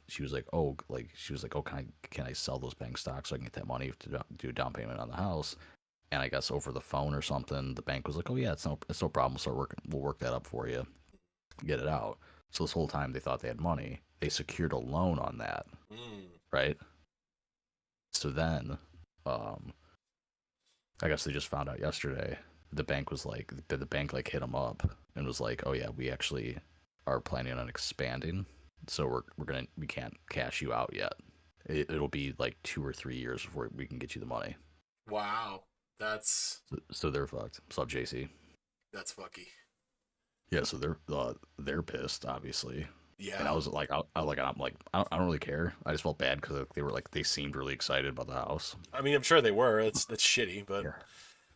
she was like, oh, can I sell those bank stocks so I can get that money to do a down payment on the house? And I guess over the phone or something, the bank was like, oh yeah, it's no problem. We'll work that up for you, get it out. So this whole time they thought they had money. They secured a loan on that, Mm. right? So then, um, I guess they just found out yesterday. The bank like hit them up and was like, oh yeah, we actually are planning on expanding, so we can't cash you out yet. It'll be like 2 or 3 years before we can get you the money. Wow. That's So they're fucked. What's up, JC? that's fucky. Yeah, so they're pissed, obviously. And I Yeah. was like, I don't really care. I just felt bad because they seemed really excited about the house. I mean, I'm sure they were. That's shitty, but Yeah.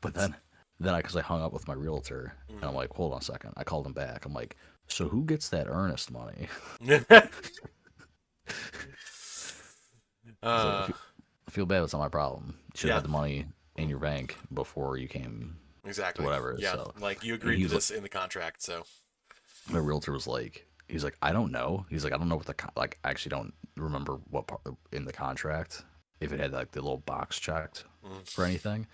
But then because I hung up with my realtor, and I'm mm. like, hold on a second. I called him back. I'm like, so who gets that earnest money? He's like, uh I feel bad. It's not my problem. You should have yeah, had the money in your bank before you came to exactly. whatever. Yeah, So, like you and agreed he to was like, this in the contract, so my realtor was like, he's like, I don't know. He's like, I don't know what like. I actually don't remember what part in the contract if it had like the little box checked for mm. anything.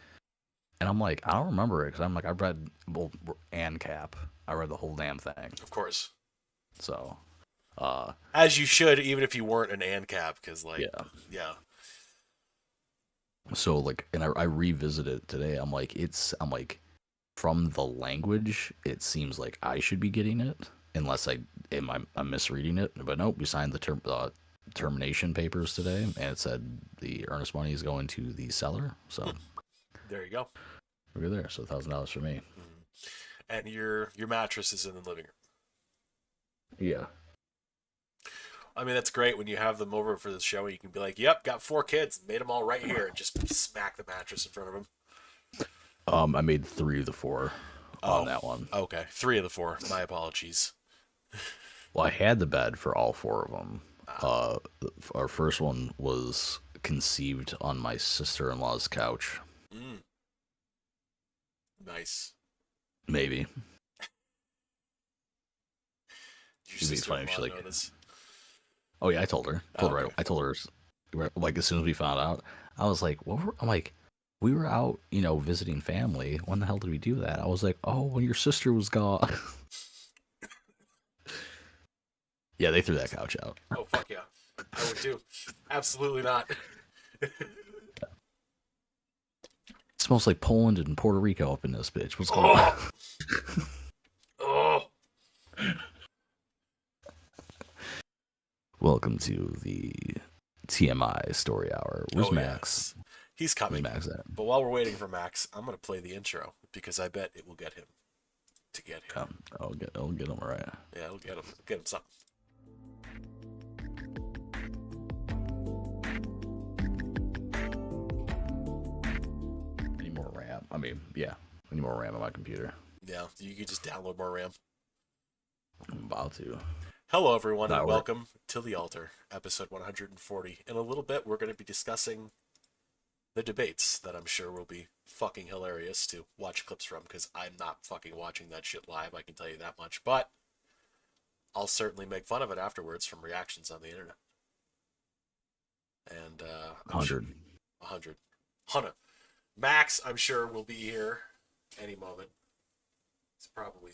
And I'm like, I don't remember it because I'm like, I read well, ANCAP. I read the whole damn thing. Of course. So, uh, As you should, even if you weren't an ANCAP, because like, yeah. yeah, So like, and I revisited it today. I'm like, from the language, it seems like I should be getting it, unless I'm misreading it. But nope, we signed the termination papers today, and it said the earnest money is going to the seller. So there you go. we're good there. So $1,000 for me. Mm. And your mattress is in the living room. Yeah. I mean, that's great when you have them over for the show. You can be like, "Yep, got 4 kids, made them all right here," and just smack the mattress in front of them. I made 3 of the 4 on Oh, that one. okay, 3 of the 4. My apologies. Well, I had the bed for all 4 of them. Ah, Uh, our first one was conceived on my sister-in-law's couch. mm, nice. Maybe Your it'd be funny if sister-in-law she know like. this? Oh yeah, I told her. Oh, Told her. okay. I told her like as soon as we found out. I was like, I'm like, we were out, visiting family. When the hell did we do that? I was like, oh, when your sister was gone. Yeah, they threw that couch out. Oh, fuck yeah. I would too. Absolutely not. It smells like Poland and Puerto Rico up in this bitch. What's going on? Oh, oh. Welcome to the TMI story hour. Where's Oh Max? yes, he's Where's coming. Max at? But while we're waiting for Max, I'm gonna play the intro because I bet it will get him to get here. I'll get him right. Yeah, it'll get him. Get him something. Any more RAM? I mean, yeah, any more RAM on my computer. Yeah, you could just download more RAM. I'm about to. Hello, everyone, and Not work. welcome to The Altar, episode 140. In a little bit, we're going to be discussing the debates that I'm sure will be fucking hilarious to watch clips from because I'm not fucking watching that shit live, I can tell you that much. But I'll certainly make fun of it afterwards from reactions on the internet. And I'm sure 100. 100. 100. Max, I'm sure, will be here any moment. He's probably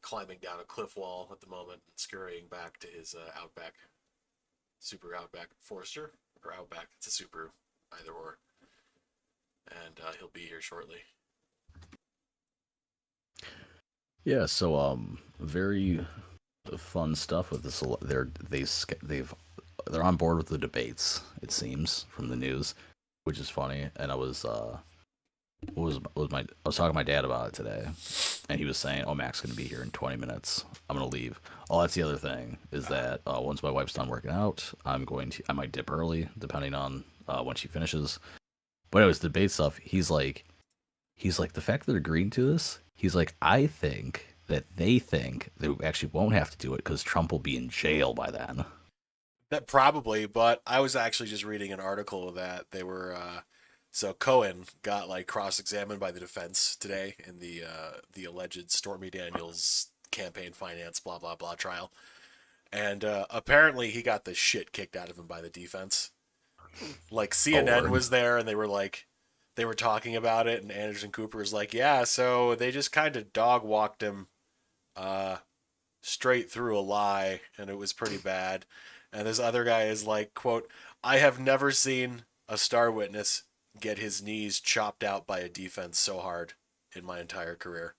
climbing down a cliff wall at the moment and scurrying back to his Outback, Super Outback Forester, or Outback. It's a Subaru, either or. And he'll be here shortly. Yeah, so very fun stuff with this. They're on board with the debates. It seems from the news, which is funny. And I was talking to my dad about it today, and he was saying, "Oh, Mac's gonna be here in 20 minutes. I'm gonna leave." Oh, that's the other thing is that once my wife's done working out, I might dip early depending on when she finishes. But anyways, debate stuff. He's like the fact that they're agreeing to this. He's like, I think that they think they actually won't have to do it because Trump will be in jail by then. That probably, but I was actually just reading an article that they were. So Cohen got like cross-examined by the defense today in the alleged Stormy Daniels campaign finance blah blah blah trial, And apparently he got the shit kicked out of him by the defense. Like Oh, CNN word. was there and they were talking about it, and Anderson Cooper was like, yeah, so they just kind of dog walked him uh, straight through a lie, and it was pretty bad. And this other guy is like, quote, I have never seen a star witness get his knees chopped out by a defense so hard in my entire career.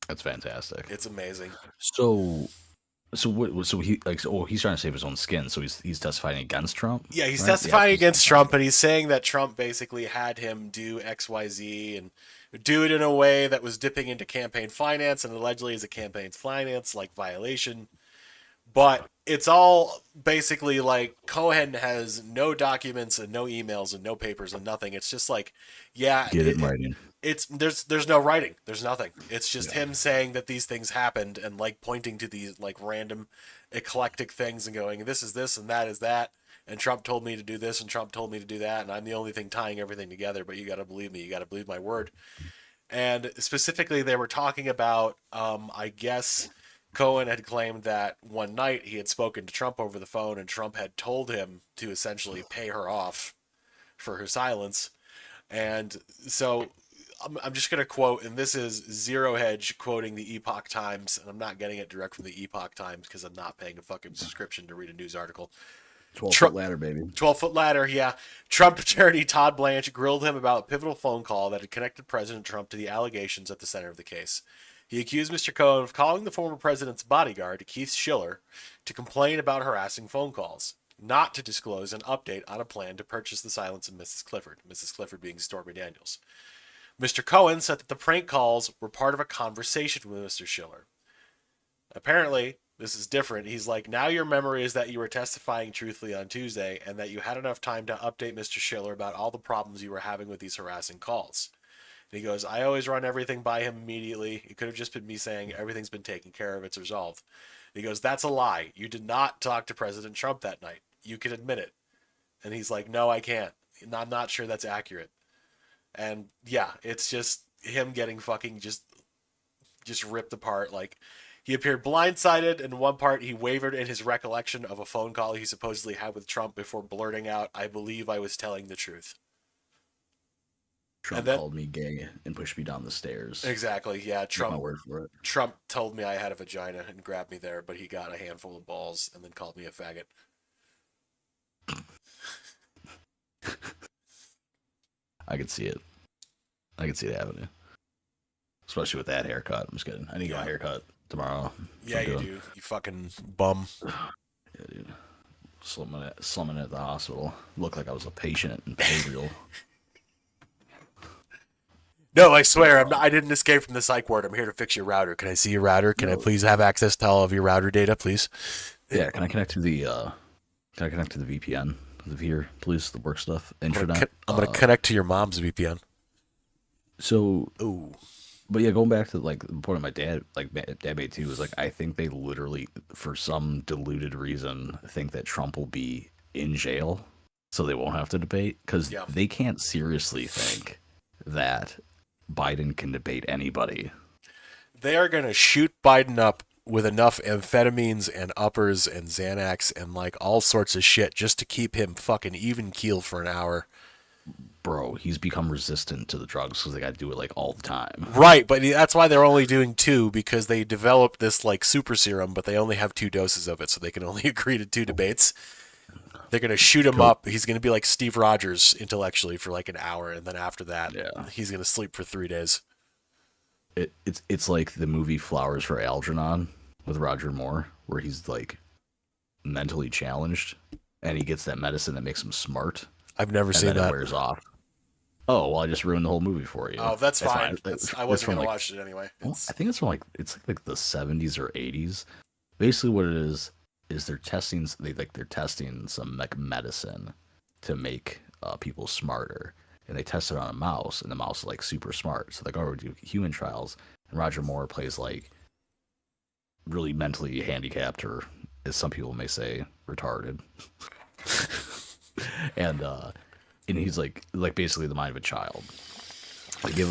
That's fantastic. It's amazing. So, so what? So he like, oh, he's trying to save his own skin. So he's testifying against Trump, Yeah, he's right? Yeah, testifying he's against testifying. Trump, and he's saying that Trump basically had him do XYZ and do it in a way that was dipping into campaign finance and allegedly is a campaign finance like violation. But it's all basically like Cohen has no documents and no emails and no papers and nothing. It's just like, yeah, Get it in writing. it's there's no writing. There's nothing. It's just Yeah. him saying that these things happened and like pointing to these like random eclectic things and going, this is this and that is that. And Trump told me to do this and Trump told me to do that. And I'm the only thing tying everything together. But you got to believe me. You got to believe my word. And specifically, they were talking about, I guess Cohen had claimed that one night he had spoken to Trump over the phone, and Trump had told him to essentially pay her off for her silence. And so I'm just going to quote, and this is Zero Hedge quoting the Epoch Times, and I'm not getting it direct from the Epoch Times because I'm not paying a fucking subscription to read a news article. 12 foot ladder, baby. 12-foot ladder, yeah. Trump attorney Todd Blanche grilled him about a pivotal phone call that had connected President Trump to the allegations at the center of the case. He accused Mr. Cohen of calling the former president's bodyguard, Keith Schiller, to complain about harassing phone calls, not to disclose an update on a plan to purchase the silence of Mrs. Clifford being Stormy Daniels. Mr. Cohen said that the prank calls were part of a conversation with Mr. Schiller. Apparently, this is different. He's like, now your memory is that you were testifying truthfully on Tuesday and that you had enough time to update Mr. Schiller about all the problems you were having with these harassing calls. And he goes, I always run everything by him immediately. It could have just been me saying everything's been taken care of, it's resolved. And he goes, that's a lie. You did not talk to President Trump that night. You can admit it. And he's like, no, I can't. I'm not sure that's accurate. And yeah, it's just him getting fucking just ripped apart. Like, he appeared blindsided. In one part, he wavered in his recollection of a phone call he supposedly had with Trump before blurting out, I believe I was telling the truth. And Trump then, called me gay and pushed me down the stairs. exactly, yeah, Take my word for it. Trump told me I had a vagina and grabbed me there, but he got a handful of balls and then called me a faggot. I could see it. I could see it happening. Especially with that haircut. I'm just kidding. I need to get my haircut tomorrow. Yeah, you do. You fucking bum. Yeah, dude. Slumming at the hospital. Looked like I was a patient in behavioral. No, I swear, I didn't escape from the psych ward. I'm here to fix your router. Can I see your router? Can I please have access to all of your router data, please? Yeah, can I connect to the VPN? Here, please, the work stuff. Intranet. I'm gonna connect to your mom's VPN. So, Ooh. but yeah, going back to like the point of my dad, like dad made too, was like I think they literally, for some deluded reason, think that Trump will be in jail, so they won't have to debate because Yeah. they can't seriously think that Biden can debate anybody. They are gonna shoot Biden up with enough amphetamines and uppers and Xanax and like all sorts of shit just to keep him fucking even keel for an hour. Bro, he's become resistant to the drugs because they got to do it like all the time. Right, but that's why they're only doing two, because they developed this like super serum, but they only have 2 doses of it, so they can only agree to 2 debates. They're gonna shoot him up. He's gonna be like Steve Rogers intellectually for like an hour, and then after that, Yeah. he's gonna sleep for 3 days. It's like the movie Flowers for Algernon with Roger Moore, where he's like mentally challenged and he gets that medicine that makes him smart, I've never and seen then it that. wears off. Oh well, I just ruined the whole movie for you. Oh, that's fine. I wasn't from gonna like, watch it anyway. well, I think it's from like the 70s or 80s. Basically, what it is they're testing they're testing some like medicine to make people smarter, and they test it on a mouse, and the mouse is like super smart. So they go over to do human trials, and Roger Moore plays like really mentally handicapped, or as some people may say, retarded. And he's like basically the mind of a child. They give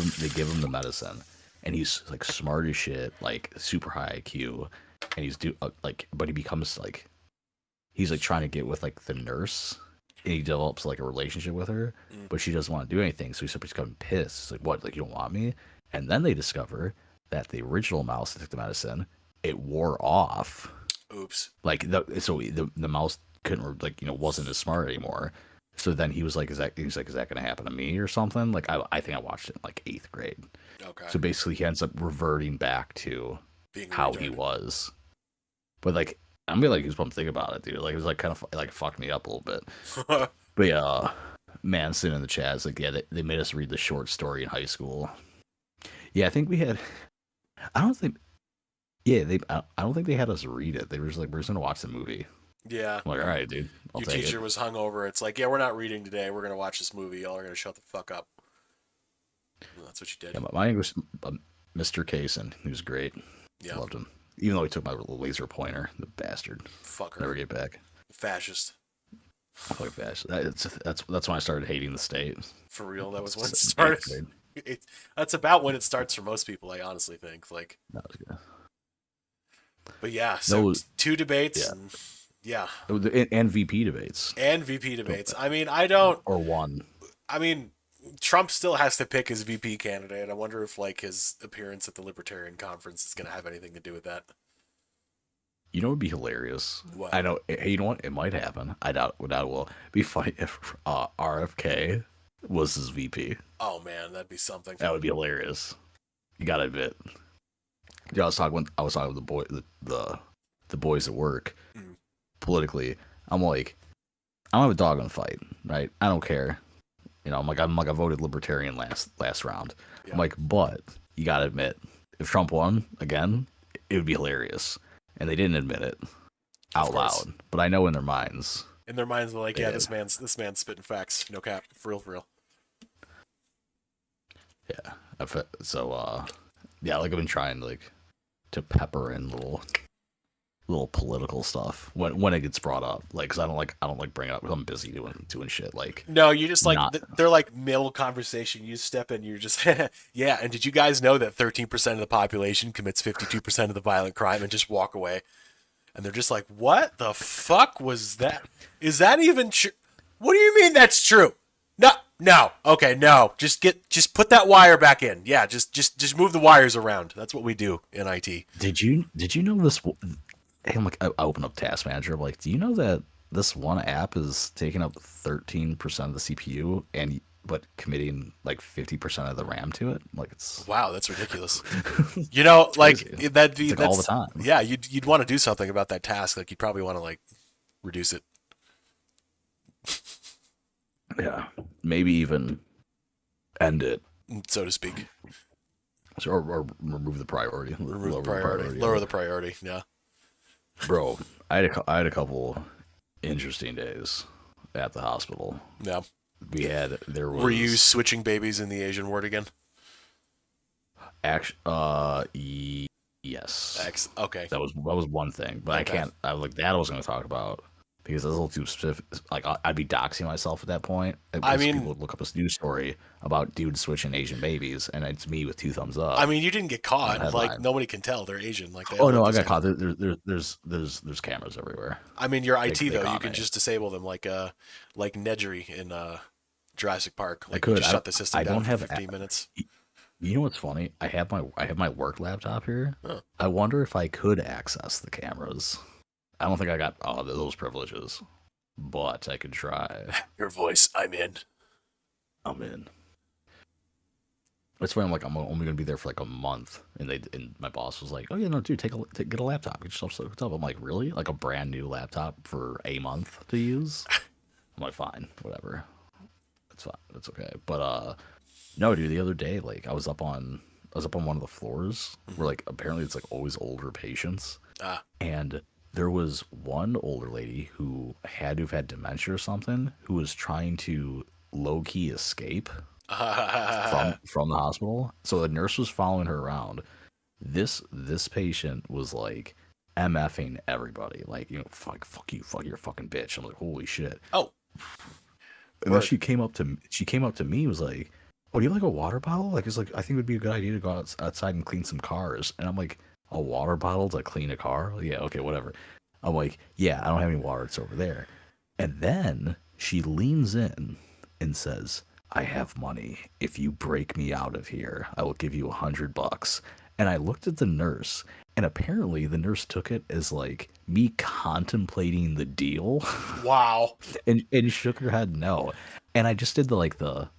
him the medicine, and he's like smart as shit, like super high IQ, and he's like, but he becomes like, he's like trying to get with like the nurse, and he develops like a relationship with her, Mm. but she doesn't want to do anything, so he's becoming pissed. It's like, what? Like, you don't want me? And then they discover that the original mouse that took the medicine, it wore off. Oops. Like the mouse couldn't, like, wasn't as smart anymore. So then he was like, is that going to happen to me or something? Like, I think I watched it in like 8th grade. Okay. So basically, he ends up reverting back to Being how retarded. he was. But like, I'm gonna like goosebumps thinking about it, dude. Like, it was like kind of like fucked me up a little bit. But yeah, man, sitting in the chat, it's like, yeah, they made us read the short story in high school. Yeah, I think we had. I don't think. Yeah, I don't think they had us read it. They were just like, we're just gonna watch the movie. Yeah. I'm like, all right, dude. I'll Your take teacher it. was hungover. It's like, yeah, we're not reading today. We're gonna watch this movie. Y'all are gonna shut the fuck up. Well, that's what you did. Yeah, my English, Mr. Kaysen, he was great. Yeah. Loved him. Even though he took my little laser pointer, the bastard. Fucker. Never get back. Fascist. Fuck fast. That's when I started hating the state. For real, that was when it Eighth started. grade. That's about when it starts for most people, I honestly think. Like, That was good. but yeah, so Those- 2 debates, yeah. and yeah, And VP debates. and VP debates. I mean, I don't. Or one. I mean, Trump still has to pick his VP candidate. I wonder if like his appearance at the Libertarian Conference is going to have anything to do with that. You know what would be hilarious? What? I know. Hey, you know what? It might happen. I doubt it will. It'd be funny if RFK was his VP. Oh man, that'd be something. That would be hilarious. You gotta admit. Yeah, I was talking with the boys at work. Mm. Politically, I'm like, I don't have a dog in the fight, right? I don't care. I'm like I voted Libertarian last round. Yeah. I'm like, but you gotta admit, if Trump won again, it would be hilarious. And they didn't admit it out course. loud, but I know in their minds. In their minds, they're like, yeah, Yeah. this man's spitting facts, no cap, for real, for real. Yeah. Yeah, like I've been trying to pepper in little political stuff when it gets brought up, like, cause I don't like bring it up. 'Cause I'm busy doing shit. Like, No, you just like Not- they're like middle conversation. You step in, you're just yeah. And did you guys know that 13% of the population commits 52% of the violent crime and just walk away? And they're just like, what the fuck was that? Is that even true? What do you mean that's true? No. Okay, no. Just put that wire back in. Yeah, just move the wires around. That's what we do in IT. did you know this? Hey, I'm like, I open up Task Manager. I'm like, do you know that this one app is taking up 13% of the CPU but committing like 50% of the RAM to it? Like, it's Wow, that's ridiculous. You know, like crazy. that'd be It's like all the that's time. yeah. You'd want to do something about that task. Like you'd probably want to like reduce it. Yeah, maybe even end it, So to speak. or remove the priority. Remove Lower the priority. Lower the priority. Yeah. Bro, I had a couple interesting days at the hospital. Yeah. There was Were you switching babies in the Asian ward again? Yes. Okay. That was one thing, but Okay. I was like, that I was going to talk about because that's a little too specific. Like, I'd be doxing myself at that point. I mean- people would look up this news story about dudes switching Asian babies, and it's me with 2 thumbs up. I mean, you didn't get caught. Headline. Like nobody can tell they're Asian. Like they Oh all no, look I the got same. caught. There's cameras everywhere. I mean, your IT they though, you caught can me. just disable them like Nedry in Jurassic Park. Like could. you just shut the system I down don't for have 15 minutes. You know what's funny? I have my work laptop here. Huh. I wonder if I could access the cameras. I don't think I got all of those privileges, but I could try. Your voice, I'm in. I'm in. It's funny. I'm like, I'm only gonna be there for like a month, and my boss was like, "Oh yeah, no, dude, get a laptop, get yourself hooked up." I'm like, really? Like a brand new laptop for a month to use? I'm like, fine, whatever. That's fine. That's okay. But no, dude, the other day, like, I was up on one of the floors where, like, apparently it's like always older patients, Ah. and there was one older lady who had to have had dementia or something, who was trying to low key escape from the hospital. So the nurse was following her around. This patient was like MFing everybody, like, fuck you, you're a fucking bitch. I'm like, holy shit. Oh. And then she came up to me and was like, "Oh, do you have like a water bottle? Like, it's like, I think it would be a good idea to go outside and clean some cars." And I'm like, a water bottle to clean a car? Yeah, okay, whatever. I'm like, yeah, I don't have any water. It's over there. And then she leans in and says, I have money. If you break me out of here, I will give you $100. And I looked at the nurse, and apparently the nurse took it as like me contemplating the deal Wow. and shook her head no. And I just did the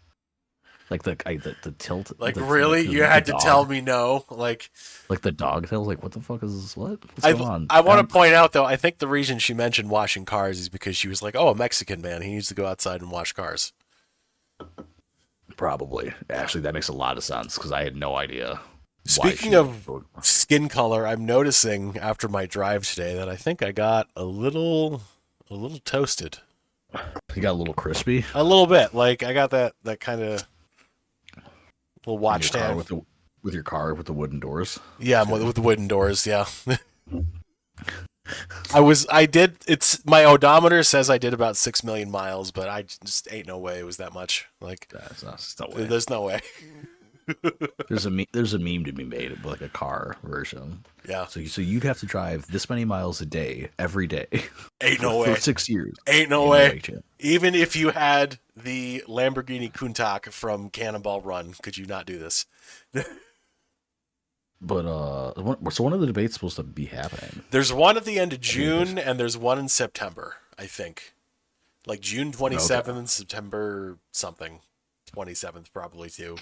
tilt, Like, the, really? the, You the had to tell dog, me no? Like, like the dog tail. Like, what the fuck is this? What's I going on? I want to point out though, I think the reason she mentioned washing cars is because she was like, "Oh, a Mexican man, he needs to go outside and wash cars." Probably. Actually, that makes a lot of sense because I had no idea. Speaking of skin color, I'm noticing after my drive today that I think I got a little toasted. You got a little crispy. A little bit. Like I got that kind of little watch Car stand. with your car with the wooden doors. Yeah, with the wooden doors, yeah. It's my odometer says I did about 6 million miles, but I just ain't no way it was that much. Like, That's no way. there's no way. There's a meme to be made of like a car version. Yeah. So you'd have to drive this many miles a day every day. Ain't no for way. 6 years. Ain't no way. Even if you had the Lamborghini Countach from Cannonball Run, could you not do this? But so when are the debates supposed to be happening? There's one at the end of June, and there's one in September, I think. Like June 27th and September something. 27th probably too.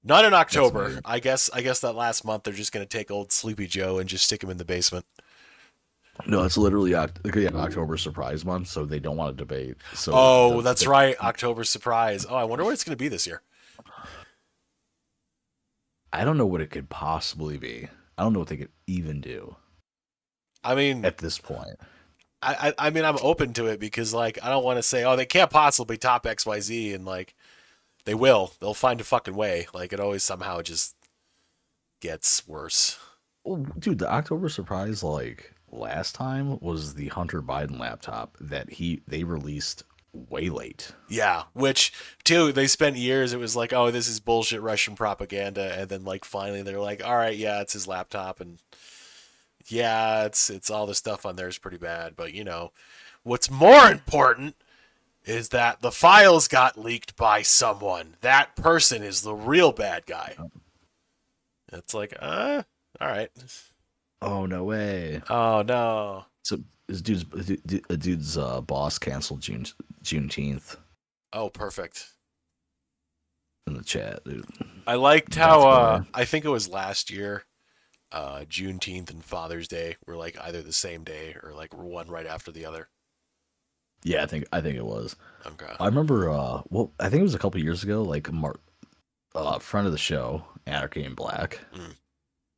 Not in October. I guess that last month they're just going to take old Sleepy Joe and just stick him in the basement. No, it's literally October surprise month, so they don't want to debate. So that's right, October surprise. Oh, I wonder what it's going to be this year. I don't know what it could possibly be. I don't know what they could even do. I mean, at this point, I mean, I'm open to it because like I don't want to say, oh, they can't possibly top XYZ, and like they will. They'll find a fucking way. Like it always somehow just gets worse. Well, dude, the October surprise like last time was the Hunter Biden laptop that they released way late. Yeah, which too they spent years. It was like, oh, this is bullshit Russian propaganda, and then like finally they're like, all right, yeah, it's his laptop, and yeah, it's all the stuff on there is pretty bad. But you know, what's more important is that the files got leaked by someone. That person is the real bad guy. It's like, all right. Oh no way. Oh no. So this dude's boss canceled Juneteenth. Oh, perfect. In the chat, dude. I liked how I think it was last year, Juneteenth and Father's Day were like either the same day or like one right after the other. Yeah, I think it was. Okay. I remember. Well, I think it was a couple years ago. Like friend of the show, Anarchy in Black,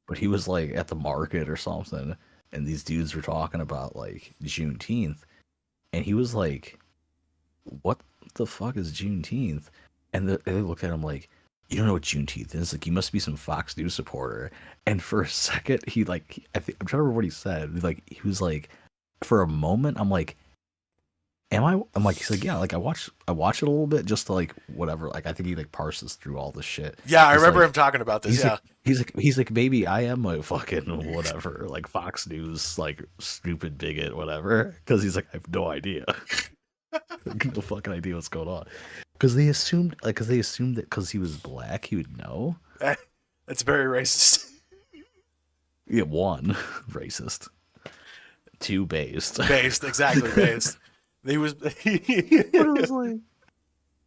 but he was like at the market or something, and these dudes were talking about like Juneteenth, and he was like, "What the fuck is Juneteenth?" And they looked at him like, "You don't know what Juneteenth is? Like, you must be some Fox News supporter." And for a second, I'm trying to remember what he said. He was like, for a moment, I'm like, am I? I'm like, he's like, yeah, like I watch it a little bit just to like whatever. Like I think he like parses through all this shit. Yeah, I remember him talking about this. Yeah, he's like, maybe I am a fucking whatever, like Fox News, like stupid bigot, whatever. Because he's like, I have no idea, no fucking idea what's going on. Because they assumed that because he was black, he would know. That's very racist. Yeah, one, racist. Two, based. Based, exactly, based. He was. It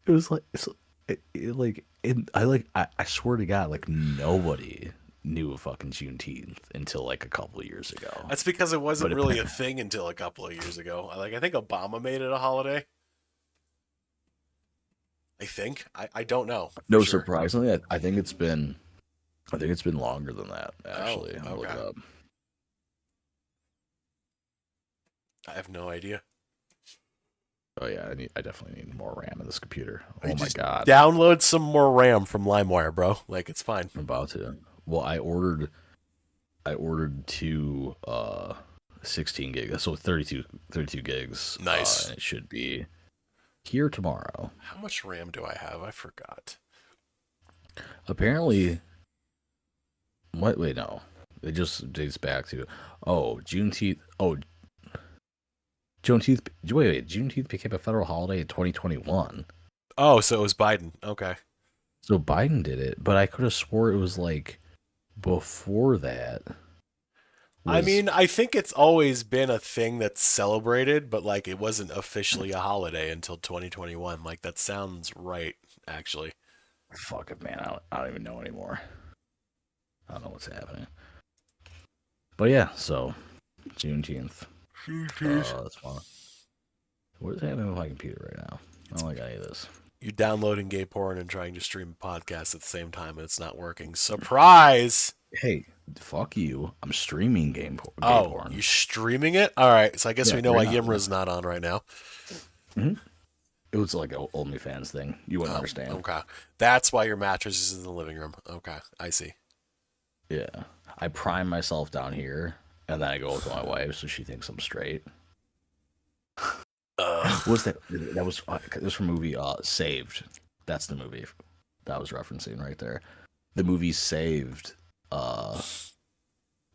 was like I swear to God, like nobody knew of fucking Juneteenth until like a couple of years ago. That's because it wasn't really a thing until a couple of years ago. Like I think Obama made it a holiday. I think I don't know. No, sure. Surprisingly, I think it's been longer than that. Actually, okay. Look it up. I have no idea. Oh yeah, I definitely need more RAM in this computer. Oh my god! Download some more RAM from LimeWire, bro. Like it's fine. I'm about to. Well, I ordered 2 16 gigs, so 32 gigs. Nice. And it should be here tomorrow. How much RAM do I have? I forgot. Apparently, wait, no. It just dates back to, oh, Juneteenth. Oh, Juneteenth. Wait. Juneteenth became a federal holiday in 2021. Oh, so it was Biden. Okay. So Biden did it, but I could have swore it was like before that. I Was mean, I think it's always been a thing that's celebrated, but like it wasn't officially a holiday until 2021. Like that sounds right, actually. fuck it, man. I don't even know anymore. I don't know what's happening. But yeah, so Juneteenth. That's fun. What is happening with my computer right now? I don't like any of this. You downloading gay porn and trying to stream a podcast at the same time, and it's not working. Surprise! Hey, fuck you. I'm streaming gay Oh, porn. you streaming it? All right. So I guess Yeah, we know why right now. Yimra's not on right now. Mm-hmm. It was like an OnlyFans thing. You wouldn't understand. Okay. That's why your mattress is in the living room. Okay. I see. Yeah. I prime myself down here, and then I go with my wife, so she thinks I'm straight. What's that? That was from movie Saved. That's the movie that I was referencing right there. The movie Saved,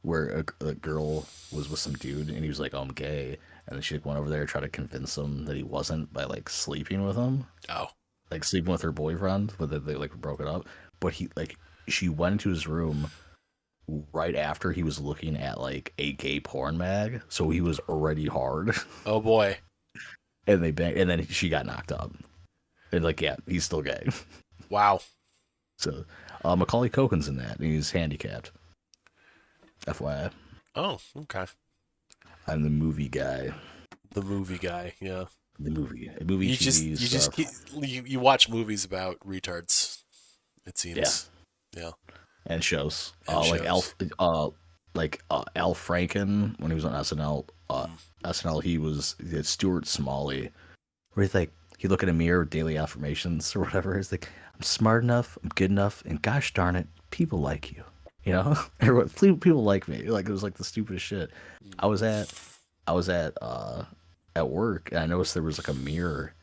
where a girl was with some dude, and he was like, "Oh, I'm gay," and then she went over there to try to convince him that he wasn't by like sleeping with him, Oh. like sleeping with her boyfriend, but they like broke it up. But she went into his room right after he was looking at like a gay porn mag, so he was already hard. Oh boy. And they banged, and then she got knocked up. And like, yeah, he's still gay. Wow. So Macaulay Culkin's in that, and he's handicapped. FYI, Oh, okay. I'm the movie guy. The movie guy, yeah. The movie You just TV you stuff. just keep, you watch movies about retards. It seems. Yeah. And shows. And Like shows. Al Franken when he was on SNL. SNL, he had Stuart Smalley, where he's like, he look in a mirror, daily affirmations or whatever. He's like, I'm smart enough, I'm good enough, and gosh darn it, people like you. You know, everyone, people like me. Like it was like the stupidest shit. I was at work, and I noticed there was like a mirror,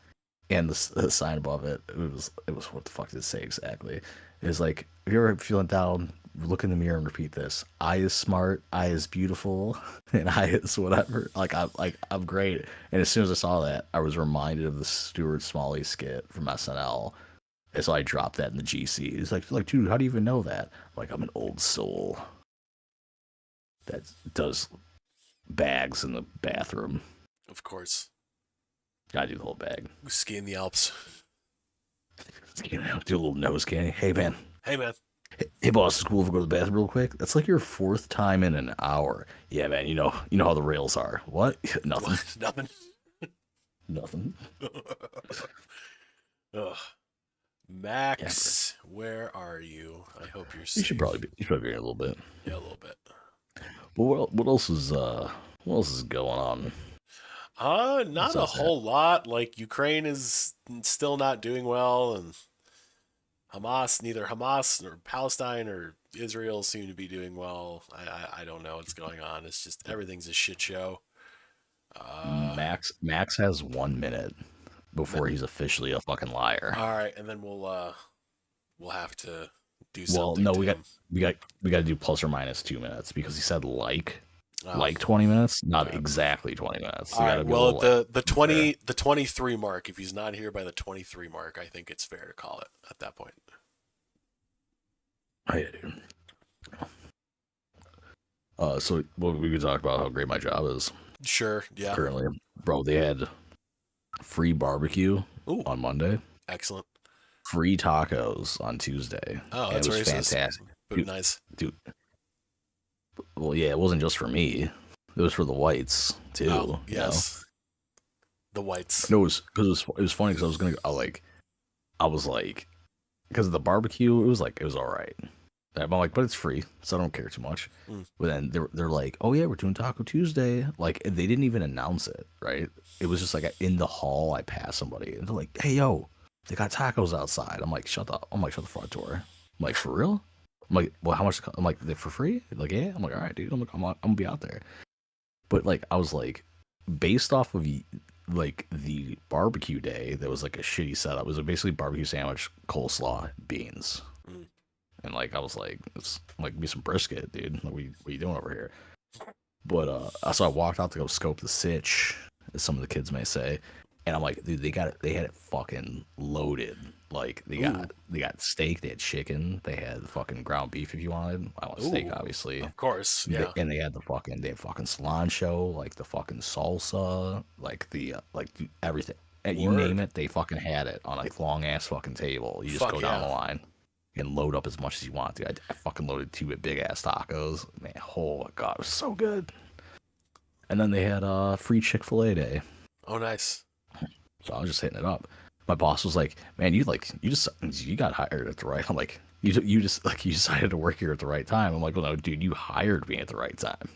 and the sign above it. It was what the fuck did it say exactly? It was like, if you're ever feeling down, look in the mirror and repeat this: I is smart, I is beautiful, and I is whatever. I'm great. And as soon as I saw that, I was reminded of the Stuart Smalley skit from SNL. And so I dropped that in the GC. He's like, dude, how do you even know that? I'm like, I'm an old soul that does bags in the bathroom. Of course. Gotta do the whole bag. Ski in the Alps. Do a little nose candy. Hey man. Hey man. Hey boss, it's cool if we go to the bathroom real quick. That's like your fourth time in an hour. Yeah man, you know how the rails are. What? Nothing. What? Nothing. Nothing. Ugh. Max, where are you? I hope you're safe. You should probably be here in a little bit. Yeah, a little bit. Well, what else is going on? Not a whole lot. Like Ukraine is still not doing well, and neither Hamas nor Palestine or Israel seem to be doing well. I don't know what's going on. It's just everything's a shit show. Max has 1 minute before he's officially a fucking liar. All right, and then we'll have to do Well, something. no, to we him. got to do plus or minus 2 minutes because he said like Oh. 20 minutes, not Right. exactly 20 minutes. All right. Well, the 23 mark. If he's not here by the 23 mark, I think it's fair to call it at that point. Oh, yeah, dude. So we could talk about how great my job is Sure. Yeah. currently, bro. They had free barbecue Ooh. on Monday, Excellent. free tacos on Tuesday. Oh, and that's it was racist. fantastic, But dude. nice. Dude. Well, yeah, it wasn't just for me. It was for the whites too. Oh, yes. The whites. No, it was funny because I was like, because of the barbecue, it was all right. I'm like, but it's free, so I don't care too much. Mm. But then they're like, oh yeah, we're doing Taco Tuesday. Like they didn't even announce it, right? It was just like in the hall, I passed somebody, and they're like, hey yo, they got tacos outside. I'm like, shut the front door. I'm like, for real? I'm like, well, how much? I'm like, they're for free? They're like, yeah. I'm like, all right, dude. I'm like, I'm gonna be out there. But like, I was like, based off of like the barbecue day, that was like a shitty setup. It was basically barbecue sandwich, coleslaw, beans. Mm. and like I was like, it's like be some brisket, dude. Like, what are you doing over here? But so I walked out to go scope the sitch, as some of the kids may say, and I'm like, dude, they had it fucking loaded. Like they got steak, they had chicken, they had fucking ground beef if you wanted. I want steak, Ooh, obviously. of course, yeah. And they had fucking cilantro, like the fucking salsa, like everything. And you name Word. it, they fucking had it on a long ass fucking table. You just Fuck go down yeah. the line and load up as much as you want to. I fucking loaded two big ass tacos. Man, oh my god, it was so good. And then they had free Chick-fil-A day. Oh, nice. So I was just hitting it up. My boss was like, "Man, you got hired at the right." I'm like, "You just like you decided to work here at the right time." I'm like, "Well, no, dude, you hired me at the right time."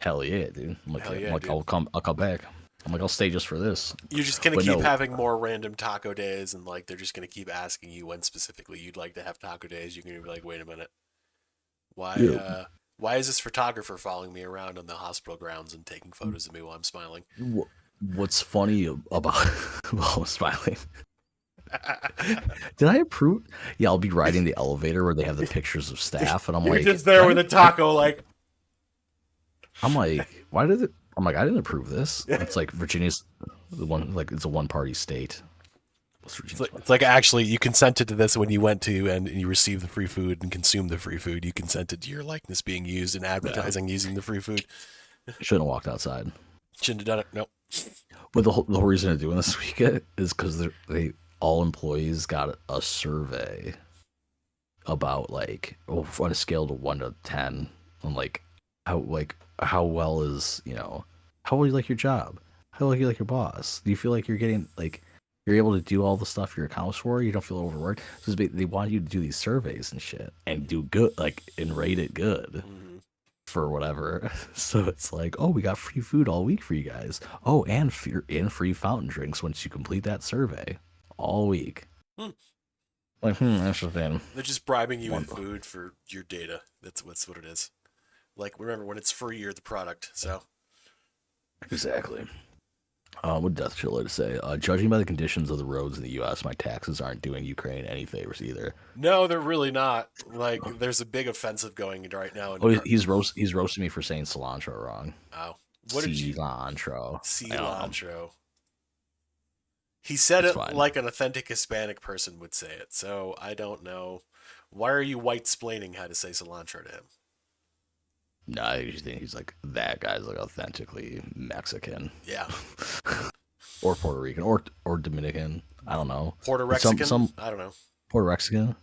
Hell yeah, dude. Hell yeah, dude. I'll come back. I'm like, I'll stay just for this. You're just gonna But keep no, having more random taco days, and like they're just gonna keep asking you when specifically you'd like to have taco days. You're gonna be like, wait a minute, why? yeah. Why is this photographer following me around on the hospital grounds and taking photos of me while I'm smiling? What's funny about well, I'm smiling. Did I approve? Yeah, I'll be riding the elevator where they have the pictures of staff, and I'm You're like, just there with a taco, like. I'm like, why did it? I'm like, I didn't approve this. It's like Virginia's the one, like it's a one party state. What's Virginia's It's like actually you consented to this when you went to and you received the free food and consumed the free food. You consented to your likeness being used in advertising using the free food. Shouldn't have walked outside. Shouldn't have done it. Nope. But the whole reason they're doing this weekend is because they all employees got a survey about like on a scale to 1 to 10 on how well is how well you like your job, how well you like your boss. Do you feel like you're getting like you're able to do all the stuff you're accounts for? You don't feel overworked. So they want you to do these surveys and shit and do good, like and rate it good Mhm. for whatever. So it's like, oh, we got free food all week for you guys. Oh, and free fountain drinks once you complete that survey all week. Hmm. Like, interesting. They're just bribing you with Wonderful. food for your data. That's what it is. Like remember when it's free, you're the product. So Exactly. What Death Chiller to say? Judging by the conditions of the roads in the U.S., my taxes aren't doing Ukraine any favors either. no, they're really not. Like there's a big offensive going right now. Oh, he's roasting me for saying cilantro wrong. Oh, what did you Cilantro. cilantro? He said It's it fine. like an authentic Hispanic person would say it. So I don't know. Why are you white splaining how to say cilantro to him? No, I usually think he's like that guy's like authentically Mexican Yeah, or Puerto Rican or Dominican. I don't know. Puerto Some Mexican. I don't know. Puerto Mexican.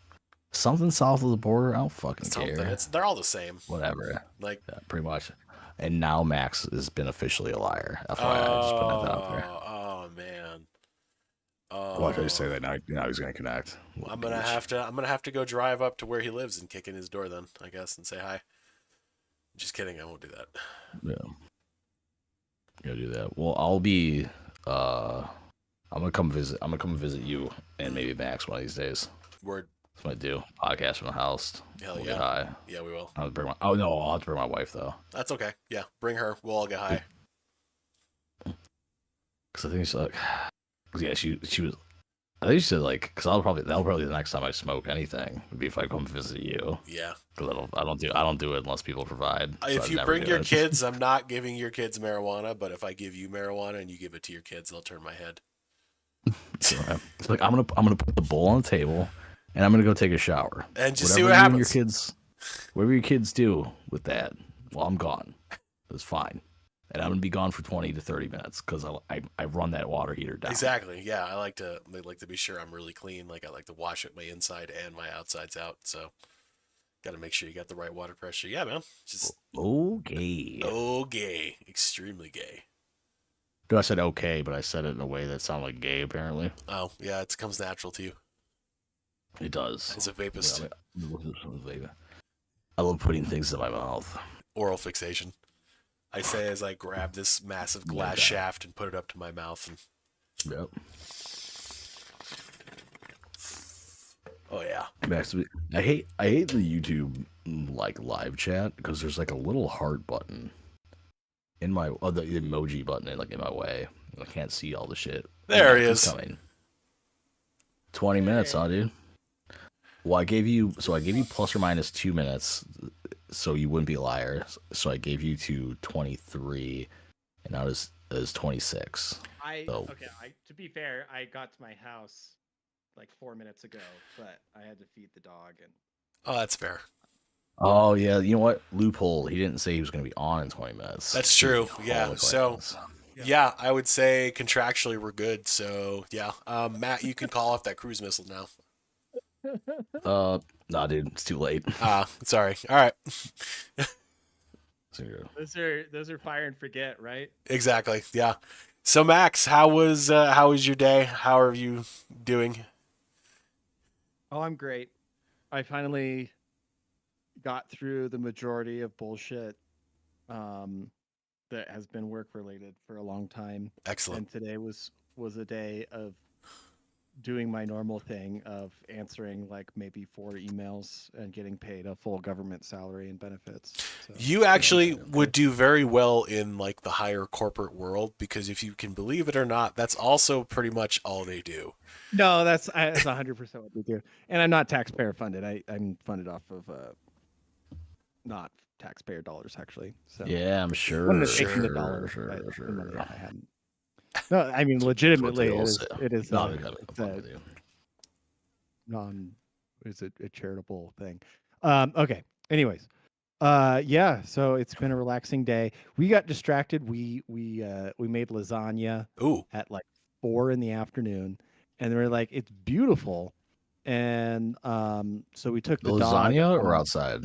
Something south of the border. I don't fucking Something. care. They're all the same. Whatever. Like Yeah, pretty much. And now Max has been officially a liar. FYI, just putting that out there. oh man. Why did I say that? Now he's gonna connect. I'm gonna have to go drive up to where he lives and kick in his door then, I guess, and say hi. Just kidding, I won't do that. Yeah, gotta do that. Well, I'll be. I'm gonna come visit. I'm gonna come visit you and maybe Max one of these days. Word. That's what I do. Podcast from the house. Hell We'll yeah. get high. Yeah, we will. I'll bring my. Oh no, I'll have to bring my wife though. That's okay. Yeah, bring her. We'll all get high. Cause I think she's like. Yeah, she was. I think she said like, cause that'll probably be the next time I smoke anything would be if I come visit you. Yeah. Cause I don't do it unless people provide. So If I'd you never bring do your it. kids, I'm not giving your kids marijuana, but if I give you marijuana and you give it to your kids, they'll turn my head. So, it's like I'm gonna put the bowl on the table, and I'm gonna go take a shower. And just Whatever see what you and happens. your kids, whatever your kids do with that, well, I'm gone. That's fine, and I'm gonna be gone for 20 to 30 minutes because I run that water heater down. Exactly. Yeah, I like to be sure I'm really clean. Like I like to wash it my inside and my outsides out. So got to make sure you got the right water pressure. Yeah, man. Just Okay. gay, extremely gay. Dude, I said okay, but I said it in a way that sounded like gay. Apparently, Oh yeah, it comes natural to you it does. as a vapist. I love putting things in my mouth. Oral fixation. I say as I grab this massive glass Okay. shaft and put it up to my mouth. And Yep. oh yeah, Max, I hate the YouTube like live chat because there's like a little heart button in my the emoji button in my way. I can't see all the shit. there he It's is. coming. 20 minutes, huh, dude? Well, I gave you plus or minus 2 minutes, so you wouldn't be a liar. So I gave you to 23, and now it is 26. So To be fair, I got to my house like 4 minutes ago, but I had to feed the dog and. Oh, that's fair. oh yeah, you know what? Loophole. He didn't say he was going to be on in 20 minutes. That's He true. called Yeah. it So, plans. yeah, I would say contractually we're good. So, yeah. Matt, you can call off that cruise missile now. Nah, dude, it's too late. Sorry. All right. Those are fire and forget, right? Exactly. Yeah. So, Max, how was your day? How are you doing? Oh, I'm great. I finally got through the majority of bullshit that has been work related for a long time. Excellent. And today was a day of doing my normal thing of answering like maybe 4 emails and getting paid a full government salary and benefits. So, You actually would do very well in like the higher corporate world, because if you can believe it or not, that's also pretty much all they do. No, that's 100% what they do. And I'm not taxpayer funded. I'm funded off of not taxpayer dollars actually. So Yeah, I'm sure. One of the taking the dollars, but the money I hadn't. No, I mean legitimately, it is No, it's a a charitable thing. Okay. Anyways, yeah. So it's been a relaxing day. We got distracted. We made lasagna Ooh. at like 4 in the afternoon, and they were like, "It's beautiful," and so we took the lasagna dog or outside.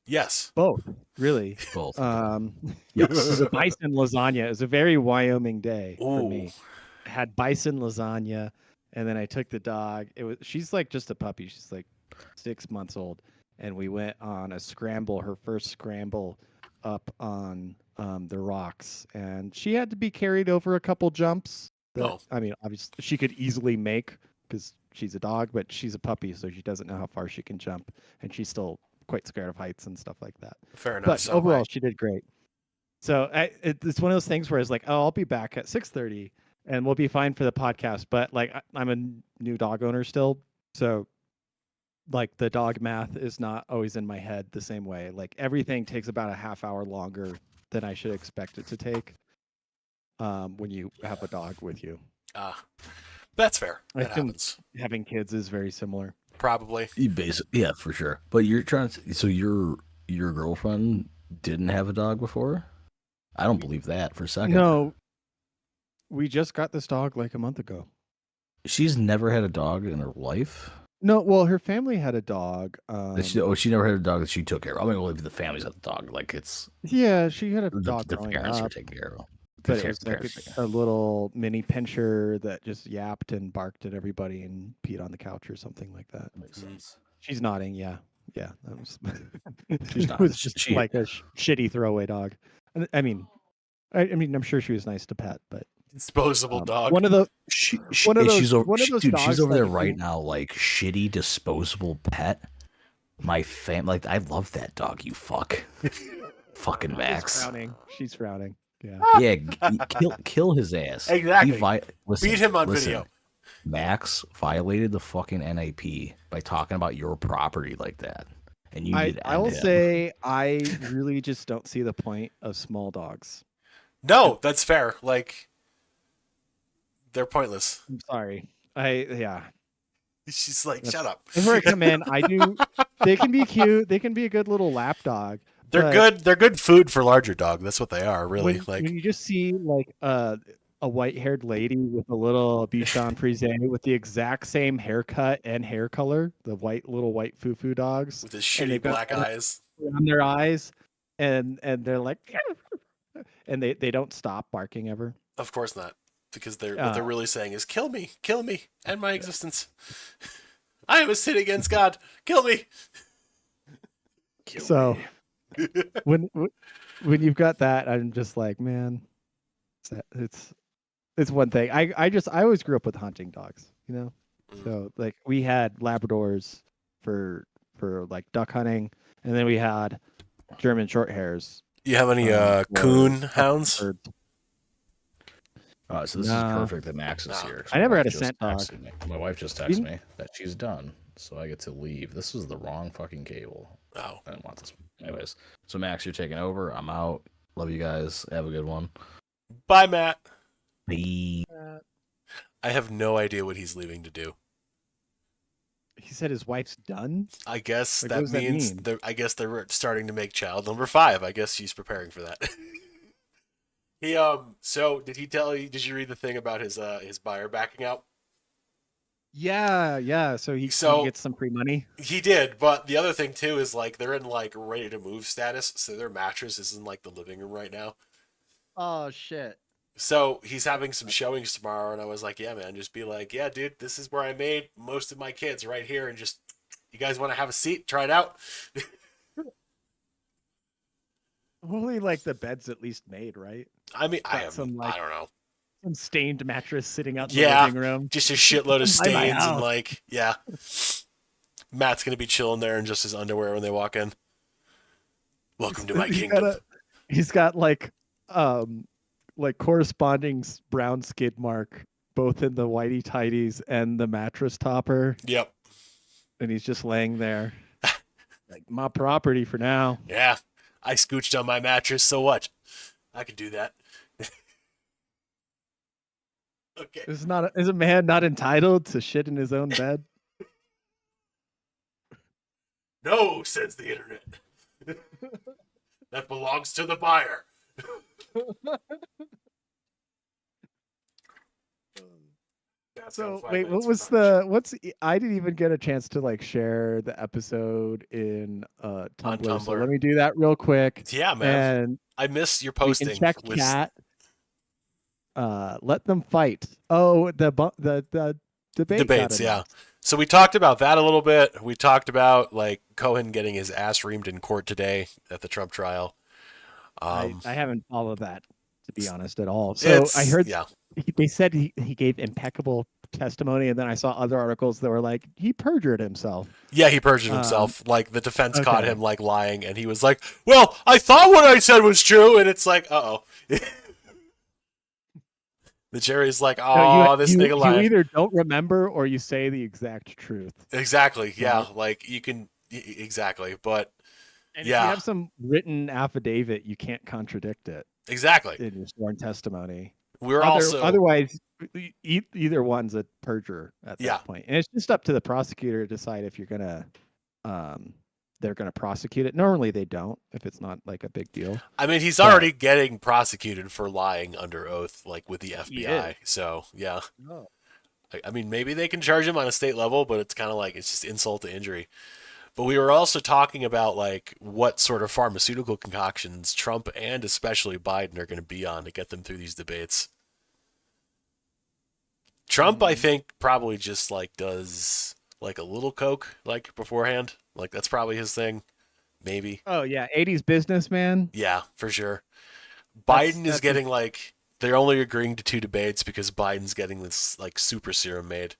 Yes. Both, really. Both. Yes. The bison lasagna is a very Wyoming day for Ooh. me. I had bison lasagna, and then I took the dog. She's like just a puppy. She's like 6 months old, and we went on a scramble, her first scramble up on the rocks, and she had to be carried over a couple jumps. I mean, obviously she could easily make because she's a dog, but she's a puppy, so she doesn't know how far she can jump, and she's still quite scared of heights and stuff like that. Fair enough. But overall, she did great. So it's one of those things where it's like, oh, I'll be back at 6:30 and we'll be fine for the podcast. But like, I'm a new dog owner still, so like the dog math is not always in my head the same way. Like everything takes about a half hour longer than I should expect it to take when you have a dog with you. That's fair. That happens. Having kids is very similar. Probably. Yeah, for sure. But you're trying to. So your girlfriend didn't have a dog before? I don't believe that for a second. No, we just got this dog like a month ago. She's never had a dog in her life? No, well, her family had a dog. She never had a dog that she took care of. I mean, well, the family's had the dog. Like it's. Yeah, she had a dog. The parents were taking care of. But it was like a little mini pinscher that just yapped and barked at everybody and peed on the couch or something like that. Makes sense. She's nodding. Yeah. That was. She's it was just like a shitty throwaway dog. I mean, I'm sure she was nice to pet, but disposable dog. One of those. She's over there right now, like shitty disposable pet. My like I love that dog. You fuck. Fucking Max. She's frowning. Yeah. Yeah. Kill his ass. Exactly. Beat him on video. Max violated the fucking NAP by talking about your property like that, and you did. I will say I really just don't see the point of small dogs. No, that's fair. Like they're pointless. I'm sorry. She's like, shut up. Before I come in, I do. They can be cute. They can be a good little lap dog. They're good. They're good food for larger dog. That's what they are, really. When you just see like a white-haired lady with a little Bichon Frise with the exact same haircut and hair color, the little white foo-foo dogs with the shitty black eyes on their eyes, and they're like, and they don't stop barking ever. Of course not, because what they're really saying is kill me, end my existence. I am a sin against God. Kill me. So when you've got that, I'm just like, man, it's one thing. I always grew up with hunting dogs, you know. So like we had Labradors for like duck hunting, and then we had German short hairs. You have any coon hounds? So this is perfect that Max is here. I never had a scent dog. My wife just texted me that she's done. So I get to leave. This was the wrong fucking cable. Oh, I didn't want this. Anyways, so Max, you're taking over. I'm out. Love you guys. Have a good one. bye, Matt. Bye. I have no idea what he's leaving to do. He said his wife's done. I guess Like, what that does that means mean? I guess they're starting to make child number 5. I guess she's preparing for that. He So did he tell you? Did you read the thing about his buyer backing out? Yeah. So he So- gets some free money. He did, but the other thing too is like they're in like ready to move status, so their mattress is in like the living room right now. Oh shit. So he's having some showings tomorrow, and I was like, "Yeah, man, just be like, yeah, dude, this is where I made most of my kids right here, and just you guys want to have a seat, try it out." Only like the bed's at least made, right? I mean, Got some, like- I don't know, Some stained mattress sitting out in Yeah. the living room. just a shitload of Buy my stains and house. like, yeah. Matt's gonna be chilling there in just his underwear when they walk in. Welcome to my kingdom. He's got like corresponding brown skid mark both in the whitey tighties and the mattress topper, Yep. and he's just laying there. Like, my property for now. Yeah. I scooched on my mattress, so what? I could do that. Okay. Is a man not entitled to shit in his own bed? No, says the internet. That belongs to the buyer. That's So got 5 wait, what minutes was of I didn't even get a chance to like share the episode in Tumblr. So Tumblr. let me do that real quick. Yeah, man. And I miss your we posting. can check with- chat. Let them fight. Oh, the debate. got Debates, yeah. announced. So we talked about that a little bit. We talked about like Cohen getting his ass reamed in court today at the Trump trial. I haven't followed that, to be honest, at all. So it's- I heard yeah. they said he gave impeccable testimony, and then I saw other articles that were like he perjured himself. Yeah, he perjured himself. Like the defense caught okay. him like lying, and he was like, "Well, I thought what I said was true," and it's like, "Uh-oh." The jury's like, So "Oh, this nigga you lied." either don't remember or you say the exact truth. Exactly. Yeah, Right. like you can exactly, but And Yeah. if you have some written affidavit, you can't contradict it exactly. in your sworn testimony. We're also Otherwise, either one's a perjure at that Yeah. point, and it's just up to the prosecutor to decide if you're gonna, they're gonna prosecute it. Normally, they don't if it's not like a big deal. I mean, he's But- already getting prosecuted for lying under oath, like with the FBI. So yeah, I mean, maybe they can charge him on a state level, but it's kind of like it's just insult to injury. But we were also talking about like what sort of pharmaceutical concoctions Trump and especially Biden are going to be on to get them through these debates. Trump, I think, probably just like does like a little coke like beforehand. Like that's probably his thing. Maybe. Oh yeah, 80s businessman. Yeah, for sure. That's- Biden is that's getting like they're only agreeing to 2 debates because Biden's getting this like super serum made,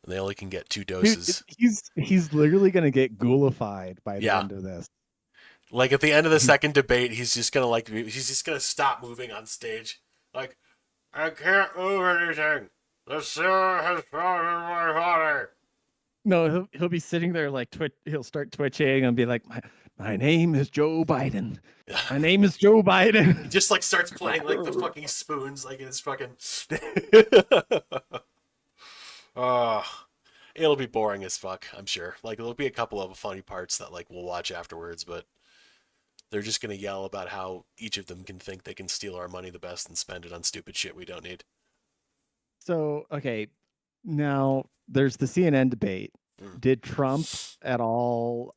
and they only can get 2 Dude, doses. he's literally gonna get ghoulified by the Yeah. end of this. Like at the end of the second debate, he's just gonna stop moving on stage. Like I can't move anything. The serum has fallen in my body. No, he'll be sitting there like he'll start twitching and be like, my name is Joe Biden. My name is Joe Biden. He just like starts playing like the fucking spoons, like in his fucking. It'll be boring as fuck, I'm sure. Like there'll be a couple of funny parts that like we'll watch afterwards, but they're just gonna yell about how each of them can think they can steal our money the best and spend it on stupid shit we don't need. So, okay, now there's the CNN debate. Mm. Did Trump at all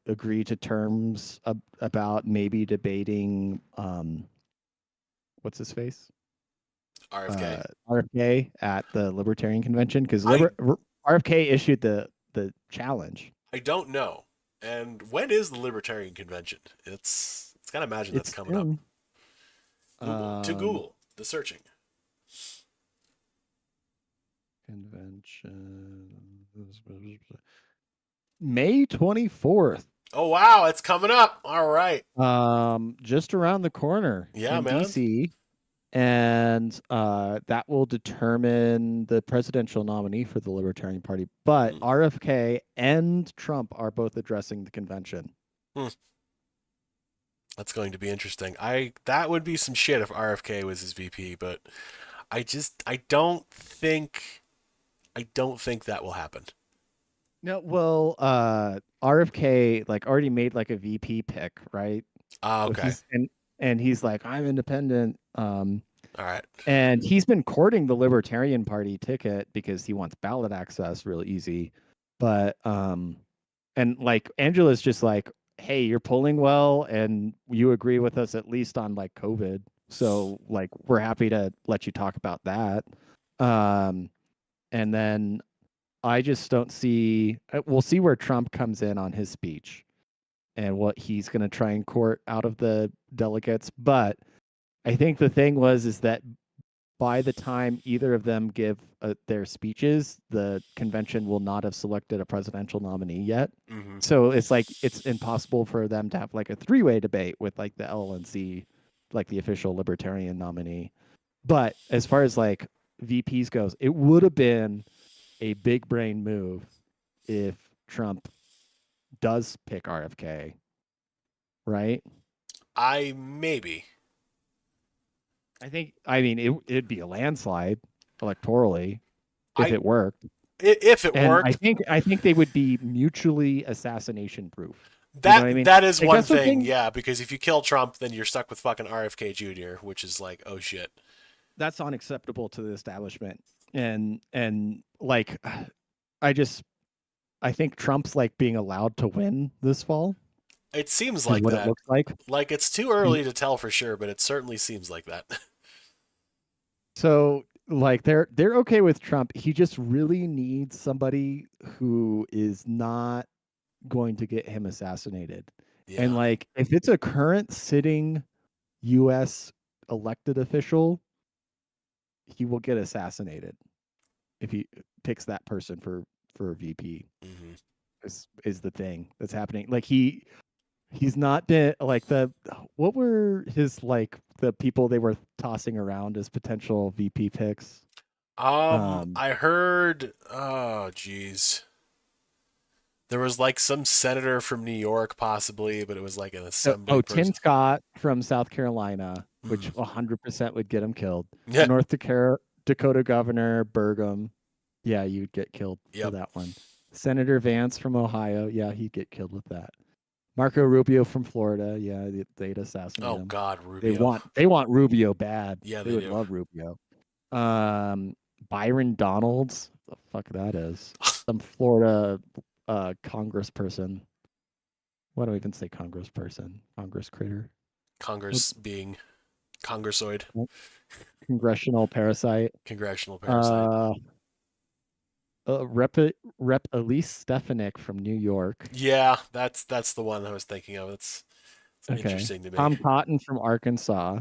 agree to terms about maybe debating what's his face? RFK. RFK at the Libertarian Convention? Because I- RFK issued the challenge. I don't know. And when is the Libertarian Convention? It's gotta imagine that's coming up. soon. To Google the searching. Convention. May 24th. Oh wow, it's coming up. All right. Just around the corner. Yeah, in man. DC. and that will determine the presidential nominee for the Libertarian Party. But Mm. RFK and Trump are both addressing the convention. That's going to be interesting. That would be some shit if RFK was his VP, but I don't think that will happen. No, well, RFK like already made like a VP pick, right? Ah, So okay. and he's like, I'm independent. All right. And he's been courting the Libertarian Party ticket because he wants ballot access real easy. But and like Angela's just like, hey, you're polling well and you agree with us at least on like COVID. So like we're happy to let you talk about that. Um and then I just don't see we'll see where Trump comes in on his speech and what he's going to try and court out of the delegates, but I think the thing is that by the time either of them give their speeches, the convention will not have selected a presidential nominee yet. Mm-hmm. So it's like it's impossible for them to have like a three-way debate with like the LNC, like the official libertarian nominee. But as far as like VPs goes, it would have been a big brain move if Trump does pick RFK, right? Maybe. I think I mean it'd be a landslide electorally if I it worked. if it And worked, I think they would be mutually assassination proof. You know what I mean? that is Like one that's the thing, thing. yeah, because if you kill Trump, then you're stuck with fucking RFK Jr., which is like, oh shit. That's unacceptable to the establishment. And like I just I think Trump's like being allowed to win this fall It seems is like what it that. looks like. Like it's too He- early to tell for sure, but it certainly seems like that. So like they're okay with Trump. He just really needs somebody who is not going to get him assassinated. And Yeah. like if it's a current sitting US elected official, he will get assassinated if he picks that person for VP. Mm-hmm. Is the thing that's happening. Like he's not been like what were his like the people they were tossing around as potential VP picks? I heard. Oh, geez. There was like some senator from New York, possibly, but it was like an assembly Tim person. Scott from South Carolina, which Mm. 100% would get him killed. Yeah. Dakota Governor Burgum, yeah, you'd get killed for Yep. that one. Senator Vance from Ohio, yeah, he'd get killed with that. Marco Rubio from Florida, yeah, they'd assassinate Oh him. God, Rubio. They want Rubio bad. Yeah, They they would do. love Rubio. Byron Donalds, the fuck that is. Some Florida congressperson. Why do I even say congressperson? Congress critter. Congress being Congressoid, Congressional parasite. congressional parasite. Rep Elise Stefanik from New York. Yeah, that's the one I was thinking of. It's Okay. interesting to me. Tom Cotton from Arkansas.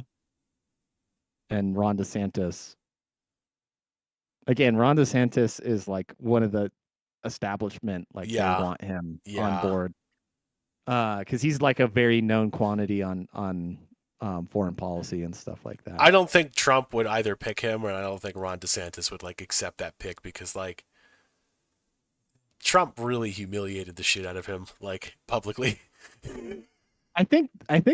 And Ron DeSantis. Again, Ron DeSantis is like one of the establishment, like Yeah. they want him Yeah. on board. Because he's like a very known quantity on foreign policy and stuff like that. I don't think Trump would either pick him, or I don't think Ron DeSantis would like accept that pick because like Trump really humiliated the shit out of him, like publicly. I think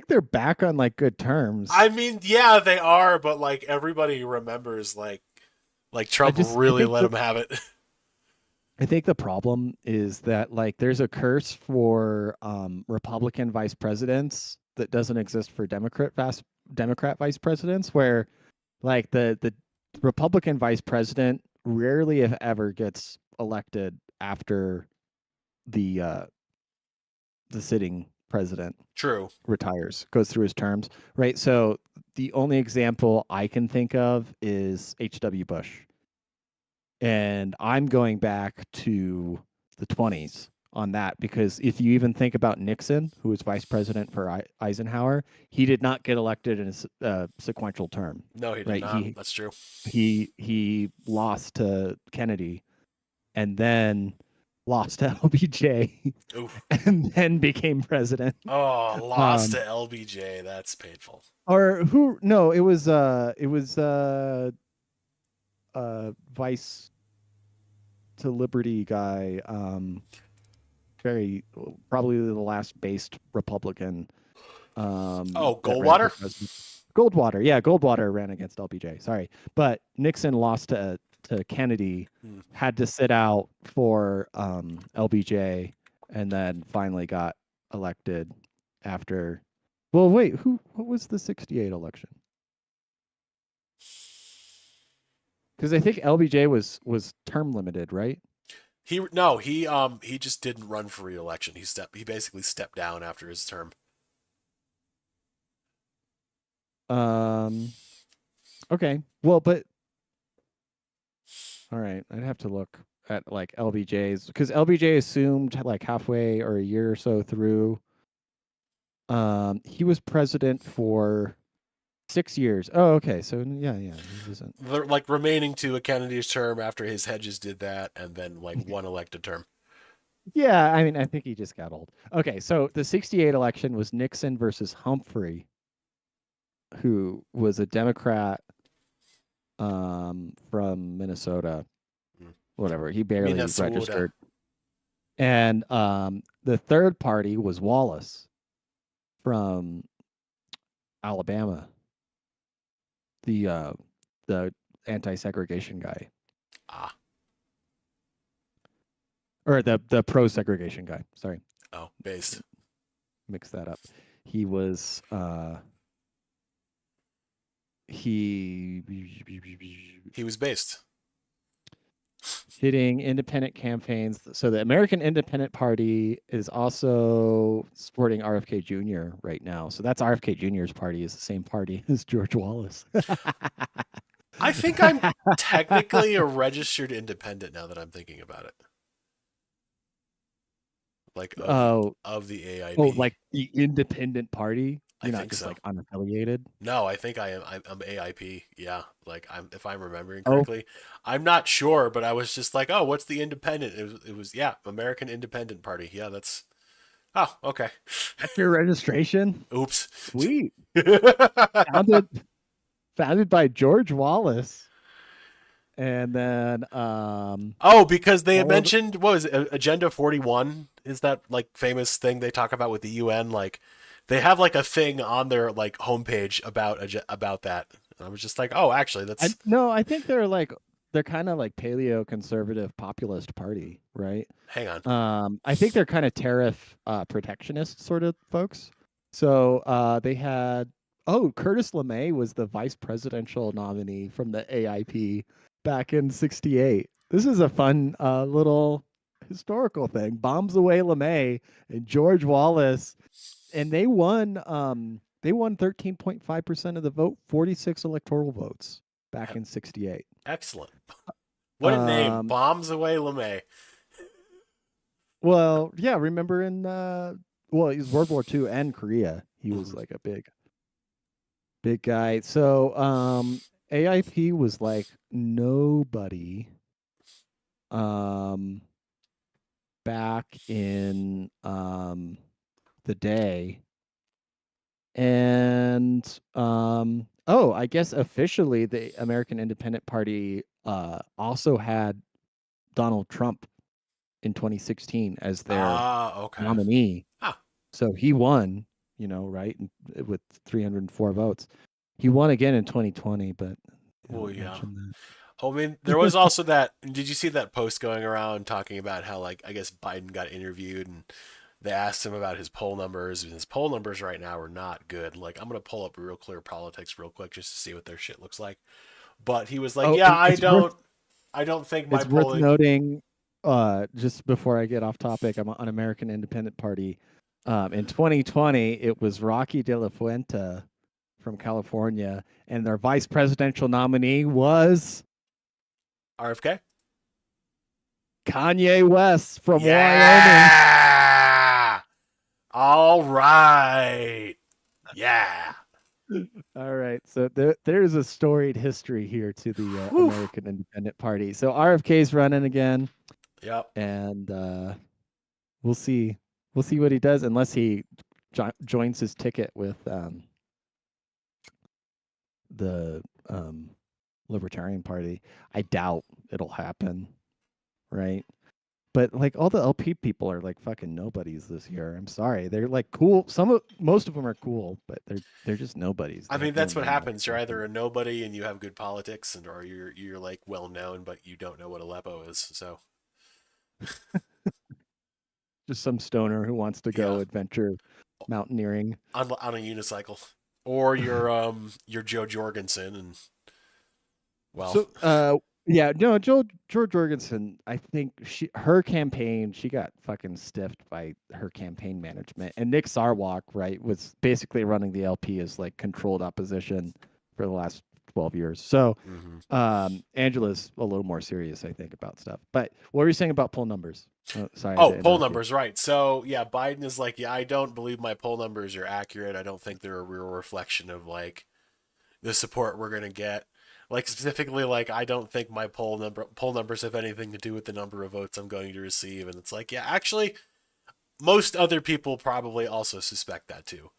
they're back on like good terms. I mean, yeah, they are, but like everybody remembers like Trump really let him have it. I think the problem is that like there's a curse for Republican vice presidents that doesn't exist for Democrat vice presidents, where like the Republican vice president rarely, if ever, gets elected after the sitting president True. retires, goes through his terms, right? So the only example I can think of is H.W. Bush. And I'm going back to the 20s on that because if you even think about Nixon, who was vice president for Eisenhower, he did not get elected in a sequential term. No, he did right? not. That's true. He lost to Kennedy, and then lost to LBJ, Ooh. and then became president. Oh, lost Um, to LBJ. That's painful. or who? No, it was vice to Liberty guy. Very probably the last based Republican. Oh, That ran for Goldwater? president. Goldwater, yeah, Goldwater ran against LBJ. Sorry, but Nixon lost to Kennedy, Hmm. had to sit out for LBJ, and then finally got elected after. Well, wait, what was the 68 election? Because I think LBJ was term limited, right? He just didn't run for re-election. He basically stepped down after his term. Okay. Well, but all right, I'd have to look at like LBJ's because LBJ assumed like halfway or a year or so through. He was president for 6 years. Oh, okay. So yeah, he wasn't. They're like remaining to a Kennedy's term after his Hedges did that, and then like one elected term. Yeah, I mean, I think he just got old. Okay, so the 68 election was Nixon versus Humphrey, who was a Democrat from Minnesota. Mm. Whatever. He barely Minnesota. registered. And the third party was Wallace from Alabama. The anti-segregation guy. Ah. Or the pro-segregation guy. Sorry. Oh, based. Mix that up. He was he was based. hitting independent campaigns. So the American Independent Party is also supporting RFK Jr. right now. So that's RFK Jr.'s party, is the same party as George Wallace. I think I'm technically a registered independent now that I'm thinking about it. Like of the AIP. Oh, like the Independent Party? I You're not think just so. like unaffiliated? No, I think I'm AIP. Yeah, like if I'm remembering Oh. correctly. I'm not sure, but I was just like, oh, what's the independent? It was yeah, American Independent Party. Yeah, that's. Oh, okay. That's your registration? Oops. Sweet. Founded by George Wallace. And then oh, because they had mentioned what was it, Agenda 41 is that like famous thing they talk about with the UN, like they have like a thing on their like homepage about that. And I was just like, "Oh, actually that's no, I think they're kind of like paleo conservative populist party, right? Hang on. I think they're kind of tariff protectionist sort of folks. So they had Curtis LeMay was the vice presidential nominee from the AIP back in '68. This is a fun little historical thing. Bombs away LeMay and George Wallace, and they won 13.5% of the vote, 46 electoral votes back in '68. Excellent. What a name. Bombs away LeMay. Well, yeah, remember in he was World War II and Korea. He was like a big guy. So AIP was like nobody back in the day. And I guess officially the American Independent Party also had Donald Trump in 2016 as their nominee. So he won, right, with 304 votes. He won again in 2020, but yeah. I mean, there was also that. Did you see that post going around talking about how, like, I guess Biden got interviewed and they asked him about his poll numbers, and his poll numbers right now are not good. Like, I'm gonna pull up Real Clear Politics real quick just to see what their shit looks like. But he was like, "Yeah, I don't think my polling." Worth noting, just before I get off topic, I'm on American Independent Party. In 2020, it was Rocky De La Fuente from California, and their vice presidential nominee was RFK. Kanye West from Wyoming. All right. Yeah. All right. So there's a storied history here to the American Independent Party. So RFK's running again. Yep. and we'll see. We'll see what he does, unless he joins his ticket with the Libertarian Party. I doubt it'll happen, right? But like all the LP people are like fucking nobodies this year. I'm sorry, they're like cool. Most of them are cool, but they're just nobodies. I They mean, have no that's what name happens. You're recognition. either a nobody and you have good politics, and or you're like well known, but you don't know what Aleppo is. So Just some stoner who wants to yeah, go adventure mountaineering. on a unicycle, or you're Joe Jorgensen, and well, So, yeah, no, George Jorgensen. I think her campaign, she got fucking stiffed by her campaign management, and Nick Sarwark, right, was basically running the LP as like controlled opposition for the last 12 years. So, mhm. Angela's a little more serious, I think, about stuff. But what were you saying about poll numbers? Sorry to Oh, poll interrupt you. numbers, right? So yeah, Biden is like, yeah, I don't believe my poll numbers are accurate. I don't think they're a real reflection of like the support we're gonna get. Like specifically, like I don't think my poll numbers have anything to do with the number of votes I'm going to receive. And it's like, yeah, actually, most other people probably also suspect that too.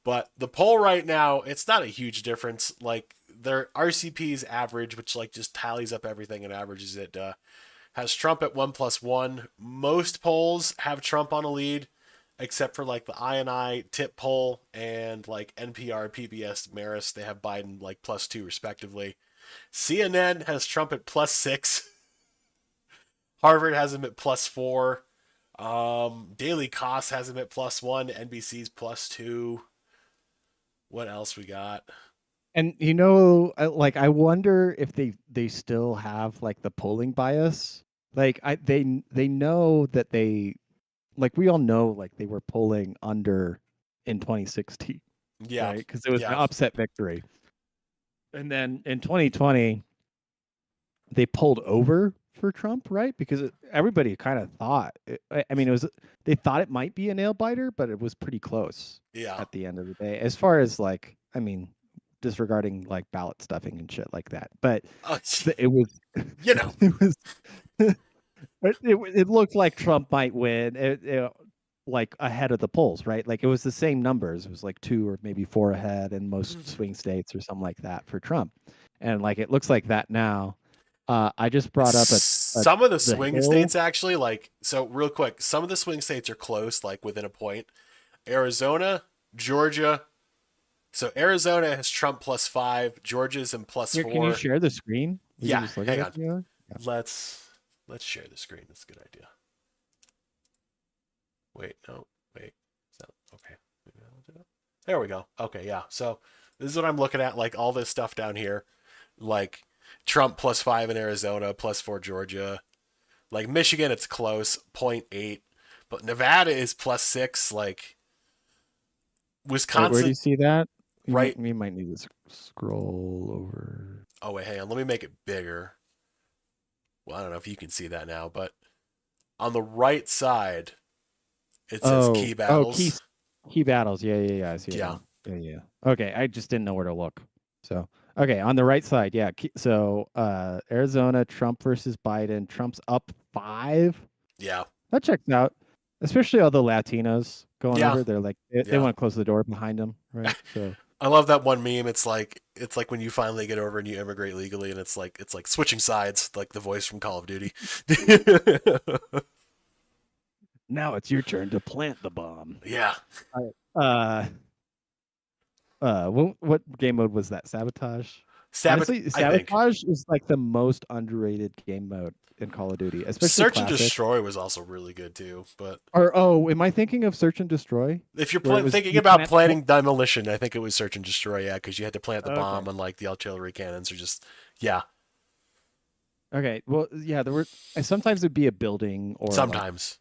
But the poll right now, it's not a huge difference. Like their RCP's average, which like just tallies up everything and averages it, has Trump at 1+1. Most polls have Trump on a lead, except for like the INI tip poll and like NPR, PBS, Marist. They have Biden like +2 respectively. CNN has Trump at +6. Harvard has him at +4. Daily Kos has him at +1. NBC's +2. What else we got? And like I wonder if they still have like the polling bias. Like they know that they like we all know like they were polling under in 2016, Yeah, right? Because it was an yeah, upset victory. And then in 2020 they pulled over for Trump, right? Because everybody kind of thought I mean it was they thought it might be a nail biter, but it was pretty close yeah. at the end of the day. As far as like I mean disregarding like ballot stuffing and shit like that. But Uh, it was you know, it was it looked like Trump might win. Like ahead of the polls, right? Like it was the same numbers. It was like 2 or maybe 4 ahead in most swing states or something like that for Trump. And like it looks like that now. I just brought up some of the the swing Hill. states actually, like, so real quick, some of the swing states are close, like within a point. Arizona, Georgia. So Arizona has Trump +5, Georgia's in Here, can you +4. share the screen? We can Yeah, just look at hang it on. together. Yeah. Let's share the screen. That's a good idea. Wait, no, wait. Is that okay? Maybe I'll do it. There we go. Okay, yeah. So this is what I'm looking at, like all this stuff down here, like Trump +5 in Arizona, +4 Georgia. Like Michigan, it's close, 0.8, but Nevada is +6. Like Wait, where do you Wisconsin, see that? right? You might need to scroll over. Oh wait, hang on. Let me make it bigger. Well, I don't know if you can see that now, but on the right side, it says key Oh, battles. key battles. Yeah, yeah, yeah. I see it Yeah, now. Yeah, yeah. Okay, I just didn't know where to look. So, okay, on the right side, yeah. So, Arizona, Trump versus Biden. Trump's up 5. yeah, That checks out. Especially all the Latinos going yeah, over. They're like they yeah. want to close the door behind them, right? So, I love that one meme. It's like when you finally get over and you immigrate legally, and it's like switching sides, like the voice from Call of Duty. now it's your turn to plant the bomb. Yeah, Uh, what game mode was that? Sabotage. Sabbath. Honestly, I think Sabotage is like the most underrated game mode in Call of Duty, especially Search and classic. Destroy was also really good too. But Or am I thinking of Search and Destroy? if you're Where it was thinking you about plant planning demolition, I think it was Search and Destroy. Yeah, because you had to plant the Okay. bomb and like the artillery cannons, or just yeah. Okay. Well, yeah, there were sometimes it'd be a building or like Sometimes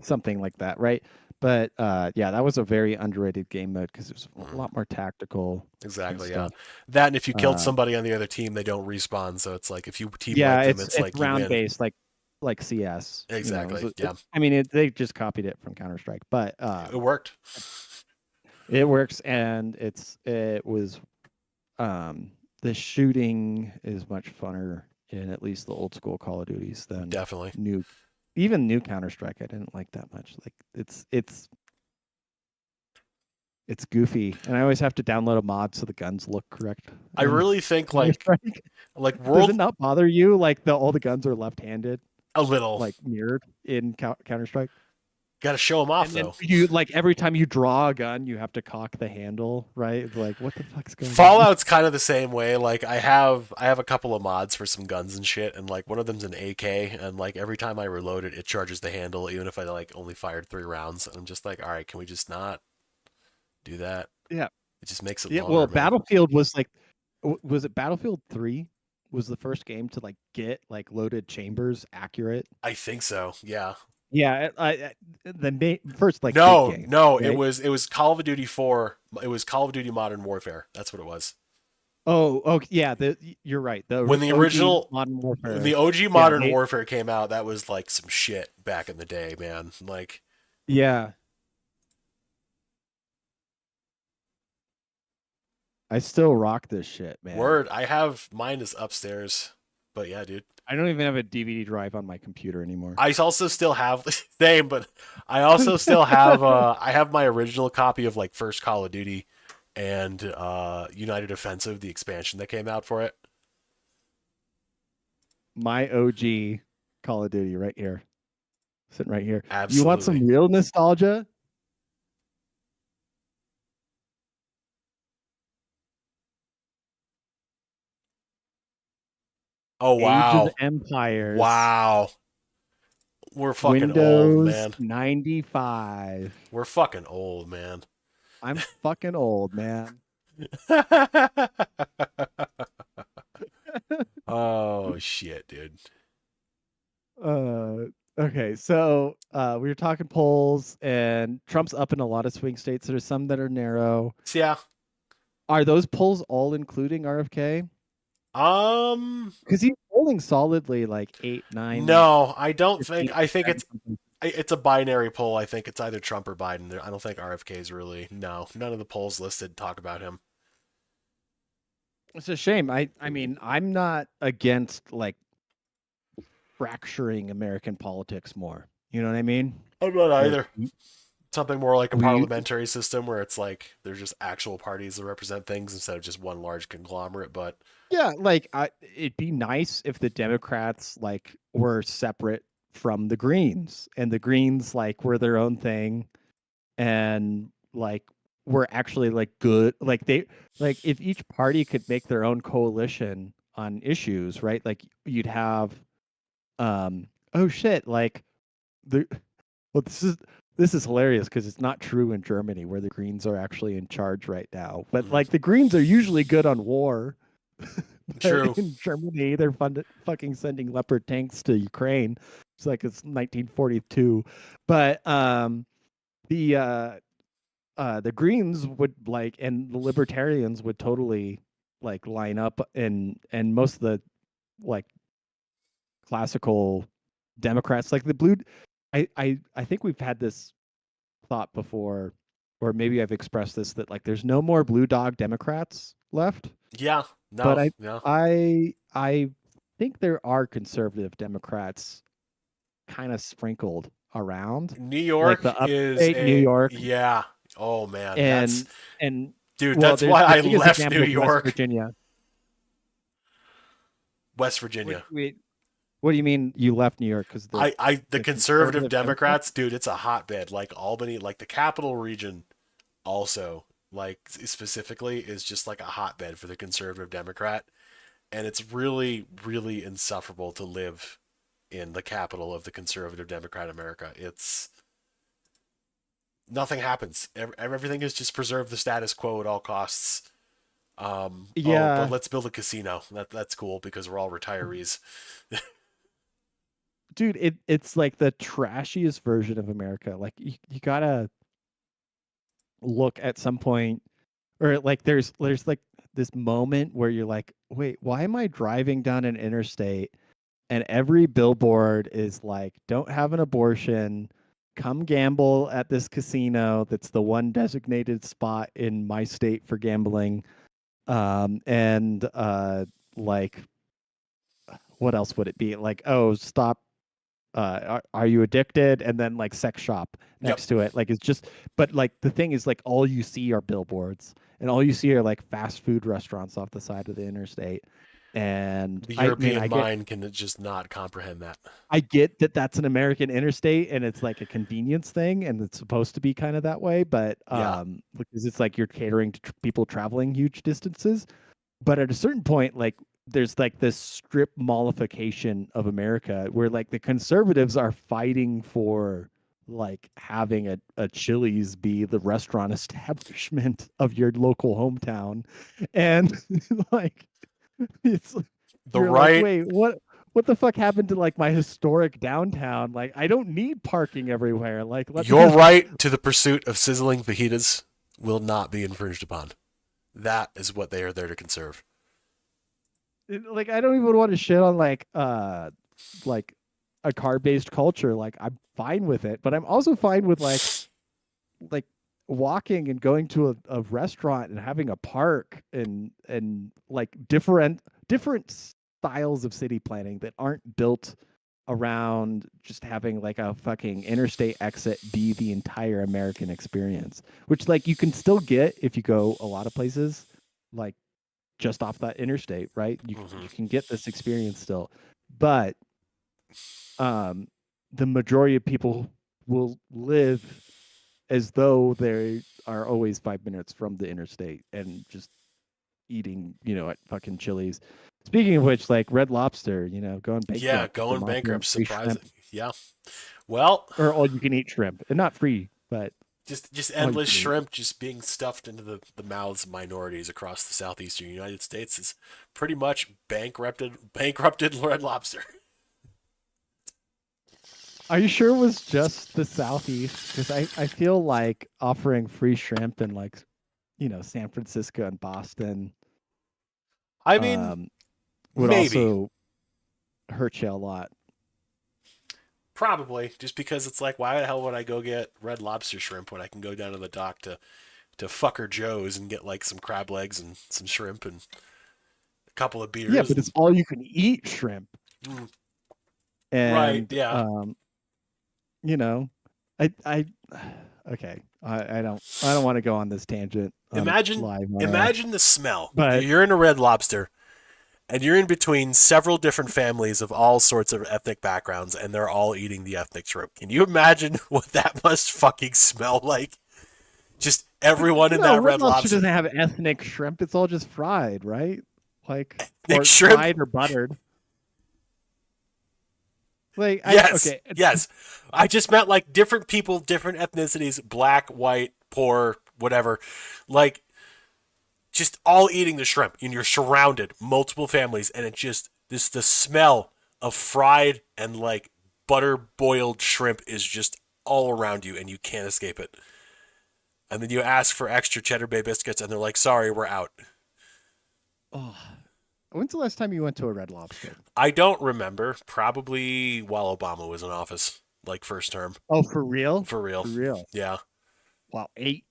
something like that, right? But yeah, that was a very underrated game mode because it was a lot more tactical and exactly. Yeah, stuff. that and if you killed Uh, somebody on the other team, they don't respawn. So it's like if you team yeah, wipe them, it's it's like you round win. based like CS. Exactly. Yeah, I mean, they just copied it from Counter Strike, but it worked. it works and it was the shooting is much funner in at least the old school Call of Duties than Definitely. new even new Counter-Strike I didn't like that much. Like it's goofy, and I always have to download a mod so the guns look correct. I in really think like Counter-Strike. Does World it not bother you like all the guns are left-handed, a little. like mirrored in Counter-Strike? Got to show them off And then though. you like every time you draw a gun, you have to cock the handle, right? It's like, what the fuck's going on? Fallout's kind of the same way. Like I have a couple of mods for some guns and shit, and like one of them's an AK, and like every time I reload it, it charges the handle, even if I like only fired 3 rounds. And I'm just like, all right, can we just not do that? Yeah. It just makes it Yeah, longer, well, man. Battlefield was like, was it Battlefield 3? Was the first game to like get like loaded chambers accurate? I think so. Yeah. Yeah, the first like No, big game, no, right? it was Call of Duty 4. It was Call of Duty Modern Warfare. That's what it was. Oh, yeah. You're right. When the OG original Modern Warfare. When the OG Modern they- Warfare came out, that was like some shit back in the day, man. Like, Yeah. I still rock this shit, man. word, I have mine is upstairs. But yeah, dude. I don't even have a DVD drive on my computer anymore. I also still have the same, but I also still have I have my original copy of like first Call of Duty and United Offensive, the expansion that came out for it. My OG Call of Duty right here. Sitting right here. Absolutely. You want some real nostalgia? Oh wow. Age of Empires. Wow. We're fucking Windows old, man. 95. We're fucking old, man. I'm fucking old, man. Oh shit, dude. Okay, so we were talking polls, and Trump's up in a lot of swing states. There's some that are narrow. So, yeah. Are those polls all including RFK? Um, Because he's polling solidly like 8, 9. no, I don't 15, think. I think 7 something. it's a binary poll. I think it's either Trump or Biden. I don't think RFK is really. No, none of the polls listed talk about him. It's a shame. I mean, I'm not against like fracturing American politics more. You know what I mean? I'm not Like, either. Something more like a We- parliamentary system where it's like there's just actual parties that represent things instead of just one large conglomerate. But Yeah, like it'd be nice if the Democrats like were separate from the Greens, and the Greens like were their own thing, and like were actually like good. Like if each party could make their own coalition on issues, right? Like you'd have, oh shit, like the well this is hilarious because it's not true in Germany where the Greens are actually in charge right now. But Mhm. like the Greens are usually good on war. But True. in Germany, they're fucking sending Leopard tanks to Ukraine. It's like it's 1942. But the Greens would like, and the Libertarians would totally like line up, and most of the like classical Democrats, like the blue. I think we've had this thought before, or maybe I've expressed this, that like there's no more blue dog Democrats left. yeah, no, But no. I think there are conservative Democrats kind of sprinkled around, New York the is upstate New York. Yeah. Oh man, and that's and dude. well, That's there's why the I biggest left example New is York. West Virginia. West Virginia. Wait, what do you mean you left New York? Because The the conservative conservative Democrats, dude, it's a hotbed. Like Albany, like the capital region, also like specifically is just like a hotbed for the conservative Democrat, and it's really, really insufferable to live in the capital of the conservative Democrat America. It's nothing happens. Everything is just preserve the status quo at all costs. Yeah. but let's build a casino. That's cool because we're all retirees. dude, it's like the trashiest version of America. Like you gotta look at some point, or like there's like this moment where you're like, wait, why am I driving down an interstate and every billboard is like, don't have an abortion, come gamble at this casino that's the one designated spot in my state for gambling, and like what else would it be, like, oh, stop are you addicted? And then like sex shop next to it. Like it's just, but like the thing is like all you see are billboards and all you see are like fast food restaurants off the side of the interstate. And The I mean, European mind can just not comprehend that. I get that that's an American interstate and it's like a convenience thing and it's supposed to be kind of that way, but Yeah. because it's like you're catering to people traveling huge distances. But at a certain point, like there's like this strip mallification of America where like the conservatives are fighting for like having a Chili's be the restaurant establishment of your local hometown. And like it's The you're like, right wait, what the fuck happened to like my historic downtown? Like I don't need parking everywhere. Like let me Your just right to the pursuit of sizzling fajitas will not be infringed upon. That is what they are there to conserve. like I don't even want to shit on like a car-based culture. Like I'm fine with it, but I'm also fine with like walking and going to a restaurant and having a park and like different styles of city planning that aren't built around just having like a fucking interstate exit be the entire American experience, which like you can still get if you go a lot of places like just off that interstate, right? You can get this experience still, but um, the majority of people will live as though they are always 5 minutes from the interstate and just eating, at fucking Chili's. Speaking of which, like Red Lobster, going bankrupt. Yeah, from going offering bankrupt, free shrimp, surprising. Yeah. Well, or all you can eat shrimp, and not free, but just all you endless can eat. shrimp just being stuffed into the mouths of minorities across the southeastern United States is pretty much bankrupted Red Lobster. Are you sure it was just the southeast? Because I feel like offering free shrimp in like, San Francisco and Boston I mean, would maybe. also hurt you a lot. Probably, just because it's like, why the hell would I go get Red Lobster shrimp when I can go down to the dock to Fucker Joe's and get like some crab legs and some shrimp and a couple of beers? Yeah, but it's all you can eat shrimp. Mm. And Right, yeah. I okay. I don't want to go on this tangent. Imagine the smell. But you're in a Red Lobster and you're in between several different families of all sorts of ethnic backgrounds and they're all eating the ethnic shrimp. Can you imagine what that must fucking smell like? Just everyone in that Red Lobster doesn't have ethnic shrimp. It's all just fried, right? Like ethnic or shrimp? fried or buttered. Like yes, okay. yes. I just meant like different people, different ethnicities, black, white, poor, whatever. Like just all eating the shrimp, and you're surrounded, multiple families, and it just the smell of fried and like butter boiled shrimp is just all around you, and you can't escape it. And then you ask for extra Cheddar Bay biscuits, and they're like, "Sorry, we're out." Oh, when's the last time you went to a Red Lobster? I don't remember. Probably while Obama was in office, like first term. Oh, for real? For real. For real. Yeah. Wow, 8+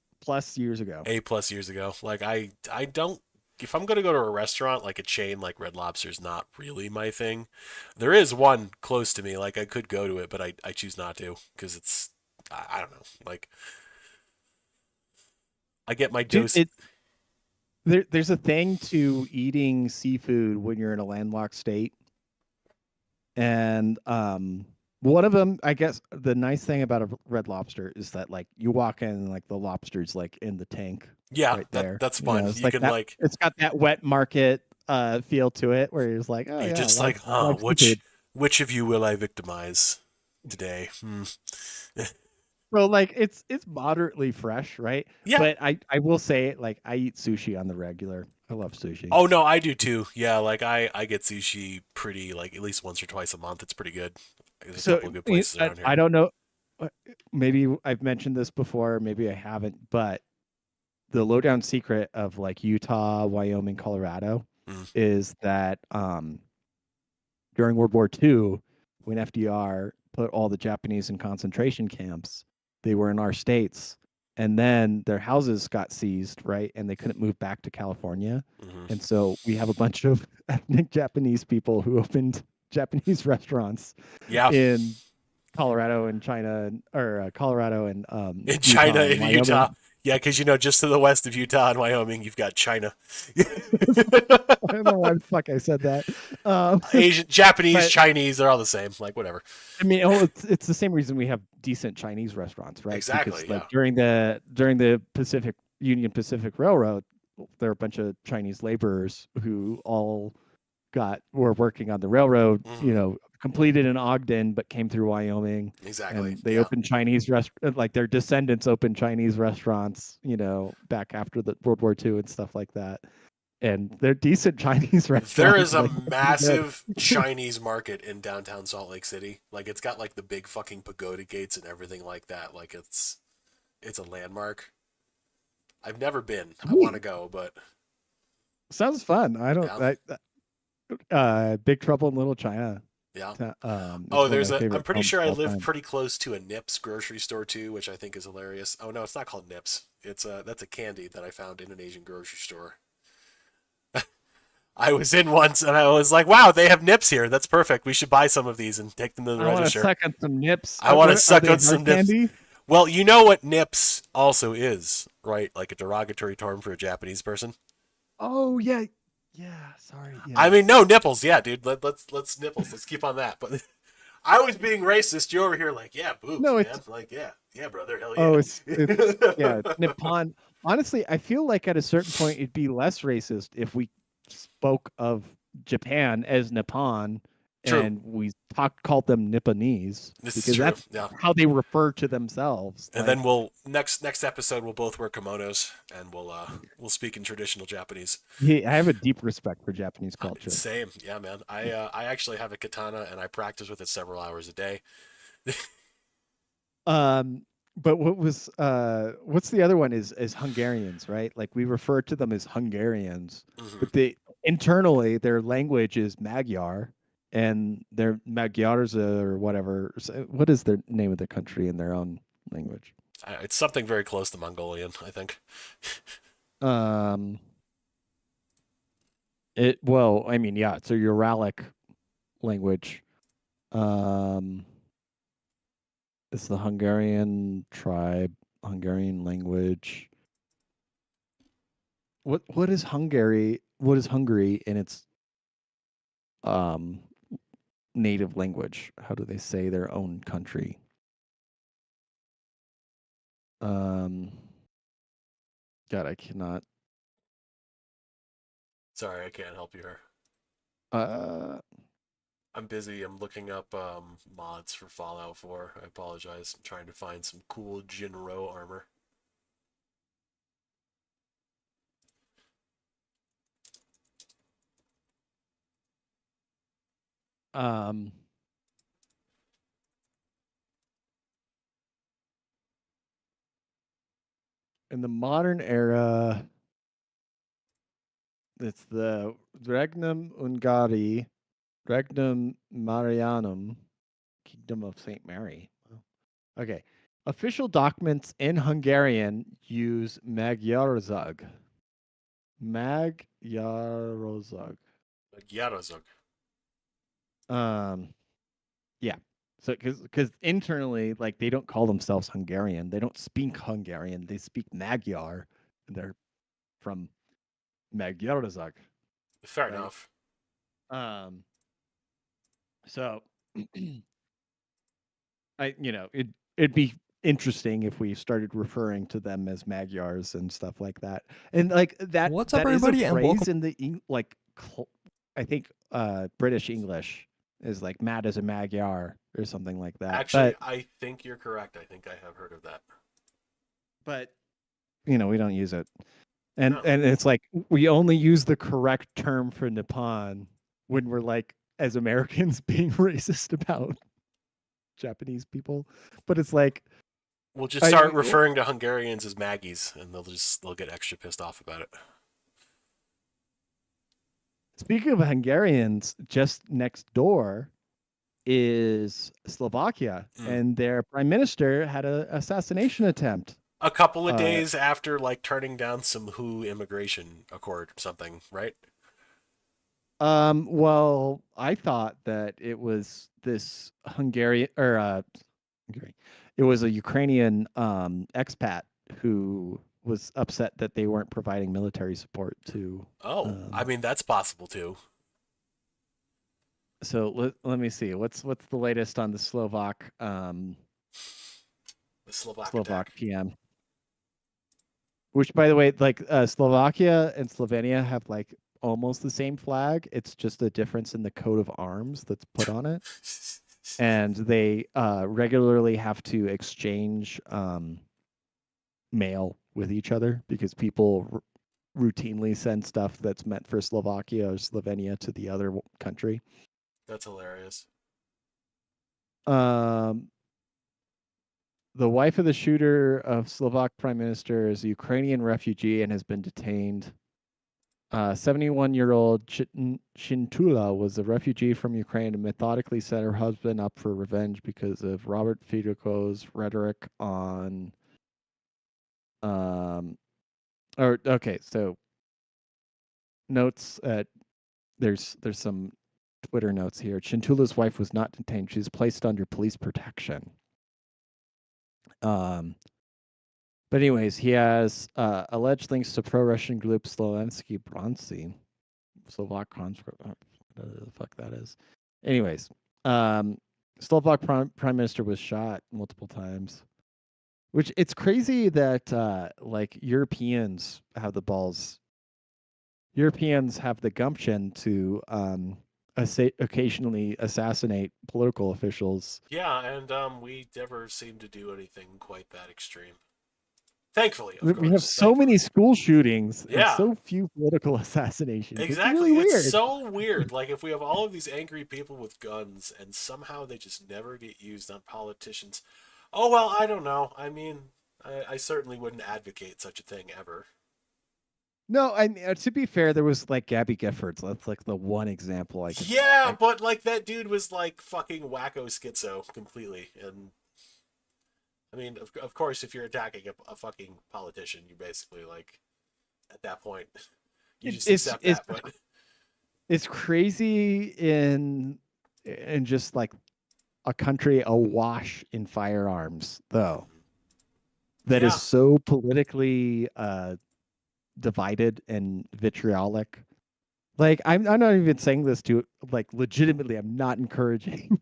years ago. 8+ years ago. Like I don't. If I'm gonna go to a restaurant like a chain like Red Lobster's not really my thing. There is one close to me. Like I could go to it, but I choose not to because it's I don't know. Like I get my dose. There's a thing to eating seafood when you're in a landlocked state, and one of them, I guess, the nice thing about a Red Lobster is that like you walk in and like the lobster's like in the tank. Yeah, right there. that's fun. It's You like can that, like it's got that wet market feel to it, where you're just like, oh you're yeah, just like, which of you will I victimize today? So like it's moderately fresh, right? Yeah. But I will say, like, I eat sushi on the regular. I love sushi. Oh no, I do too. Yeah, like I get sushi pretty like at least once or twice a month. It's pretty good. There's a couple of good places around here. I don't know. Maybe I've mentioned this before. Maybe I haven't. But the lowdown secret of like Utah, Wyoming, Colorado is that during World War II, when FDR put all the Japanese in concentration camps, they were in our states, and then their houses got seized, right? And they couldn't move back to California. And so we have a bunch of ethnic Japanese people who opened Japanese restaurants in Colorado and China, or Colorado and In China Utah and Wyoming. Utah. Yeah, because just to the west of Utah and Wyoming, you've got China. I don't know why the fuck I said that. Asian, Japanese, But- Chinese, they're all the same. Like, whatever. I mean, it's the same reason we have decent Chinese restaurants, right? Exactly, Because like yeah. during the Union Pacific Railroad, there are a bunch of Chinese laborers who all were working on the railroad. Mhm. Completed in Ogden, but came through Wyoming. Exactly. And they Yeah. opened Chinese like their descendants opened Chinese restaurants, back after the World War II and stuff like that. And they're decent Chinese restaurants. There is a like, they're pretty good. massive Chinese market in downtown Salt Lake City. Like, it's got like the big fucking pagoda gates and everything like that. Like, it's a landmark. I've never been. I want to go, but Sounds fun. I don't. Big Trouble in Little China. yeah. Oh, I'm pretty sure I live pretty close to a Nips grocery store too, which I think is hilarious. Oh no, it's not called Nips. That's a candy that I found in an Asian grocery store. I was in once and I was like, wow, they have Nips here. That's perfect. We should buy some of these and take them to the register. I want to suck on some Nips. I want to suck on some Nips. Candy? Well, you know what Nips also is, right? Like a derogatory term for a Japanese person. Oh yeah. Yeah, sorry. Yeah. I mean, no nipples. Yeah, dude. Let's nipples. Let's keep on that. But I was being racist. You're over here like, yeah, boobs, No, man. it's- Like, yeah, brother. Hell yeah. Oh, it's yeah, Nippon. Honestly, I feel like at a certain point it'd be less racist if we spoke of Japan as Nippon True. and we called them Nipponese This is because true. that's Yeah. how they refer to themselves. And then we'll next episode we'll both wear kimonos and we'll speak in traditional Japanese. Yeah, I have a deep respect for Japanese culture. Same, yeah, man. I actually have a katana and I practice with it several hours a day. But what's the other one is Hungarians, right? Like we refer to them as Hungarians, Mhm. but internally their language is Magyar, and they're Magyars or whatever. What is the name of the country in their own language? It's something very close to Mongolian, I think. Well, I mean, yeah, it's a Uralic language. It's the Hungarian tribe, Hungarian language. What is Hungary? What is Hungary in its native language? How do they say their own country? God, I cannot. Sorry, I can't help you here. I'm busy. I'm looking up mods for Fallout 4. I apologize. I'm trying to find some cool Jinro armor. In the modern era, it's the Regnum Ungari, Regnum Marianum, Kingdom of Saint Mary. Okay. Official documents in Hungarian use Magyarország. Magyarország. Yarozug. Yeah. So because internally, like they don't call themselves Hungarian. They don't speak Hungarian. They speak Magyar. And they're from Magyarország. Fair Right. enough. So it'd be interesting if we started referring to them as Magyars and stuff like that. And like that What's that up, is a everybody, and phrase welcome- in the I think British English is like mad as a Magyar or something like that. Actually, I think you're correct. I think I have heard of that. but we don't use it. And No. and it's like we only use the correct term for Nippon when we're like as Americans being racist about Japanese people. But it's like We'll just start referring to Hungarians as Maggies, and they'll get extra pissed off about it. speaking of Hungarians, just next door is Slovakia, and their prime minister had an assassination attempt. A couple of days after, like, turning down some WHO immigration accord or something, right? Well, I thought that it was this Hungarian or Hungary. It was a Ukrainian expat who was upset that they weren't providing military support to. Oh, I mean that's possible too. So let me see. What's the latest on the Slovak The Slovak Slovak attack. PM? Which, by the way, like Slovakia and Slovenia have like almost the same flag. It's just a difference in the coat of arms that's put on it, and they regularly have to exchange mail with each other because people routinely send stuff that's meant for Slovakia or Slovenia to the other country. That's hilarious. The wife of the shooter of Slovak prime minister is a Ukrainian refugee and has been detained. 71-year-old Shintula was a refugee from Ukraine and methodically set her husband up for revenge because of Robert Fico's rhetoric on. So notes at there's some Twitter notes here. Shintula's wife was not detained; she was placed under police protection. But anyways, he has alleged links to pro-Russian group Slovensky Bronzy, Slovak conscript. Whatever the fuck that is. Anyways, Slovak prime minister was shot multiple times, which it's crazy that like Europeans have the balls. Europeans have the gumption to occasionally assassinate political officials. Yeah, and we never seem to do anything quite that extreme. Thankfully, of We have course. so many school shootings and Yeah. so few political assassinations. Exactly. It's really It's weird. so weird. Like if we have all of these angry people with guns and somehow they just never get used on politicians. Oh well, I don't know. I mean, I certainly wouldn't advocate such a thing ever. No, I to be fair, there was like Gabby Giffords. That's like the one example I could. Yeah, but like that dude was like fucking wacko schizo completely. And I mean, of course, if you're attacking a fucking politician, you basically like at that point you just accept that. But it's crazy in just like a country awash in firearms, though, that is yeah, so politically divided and vitriolic. Like I'm not even saying this to like legitimately. I'm not encouraging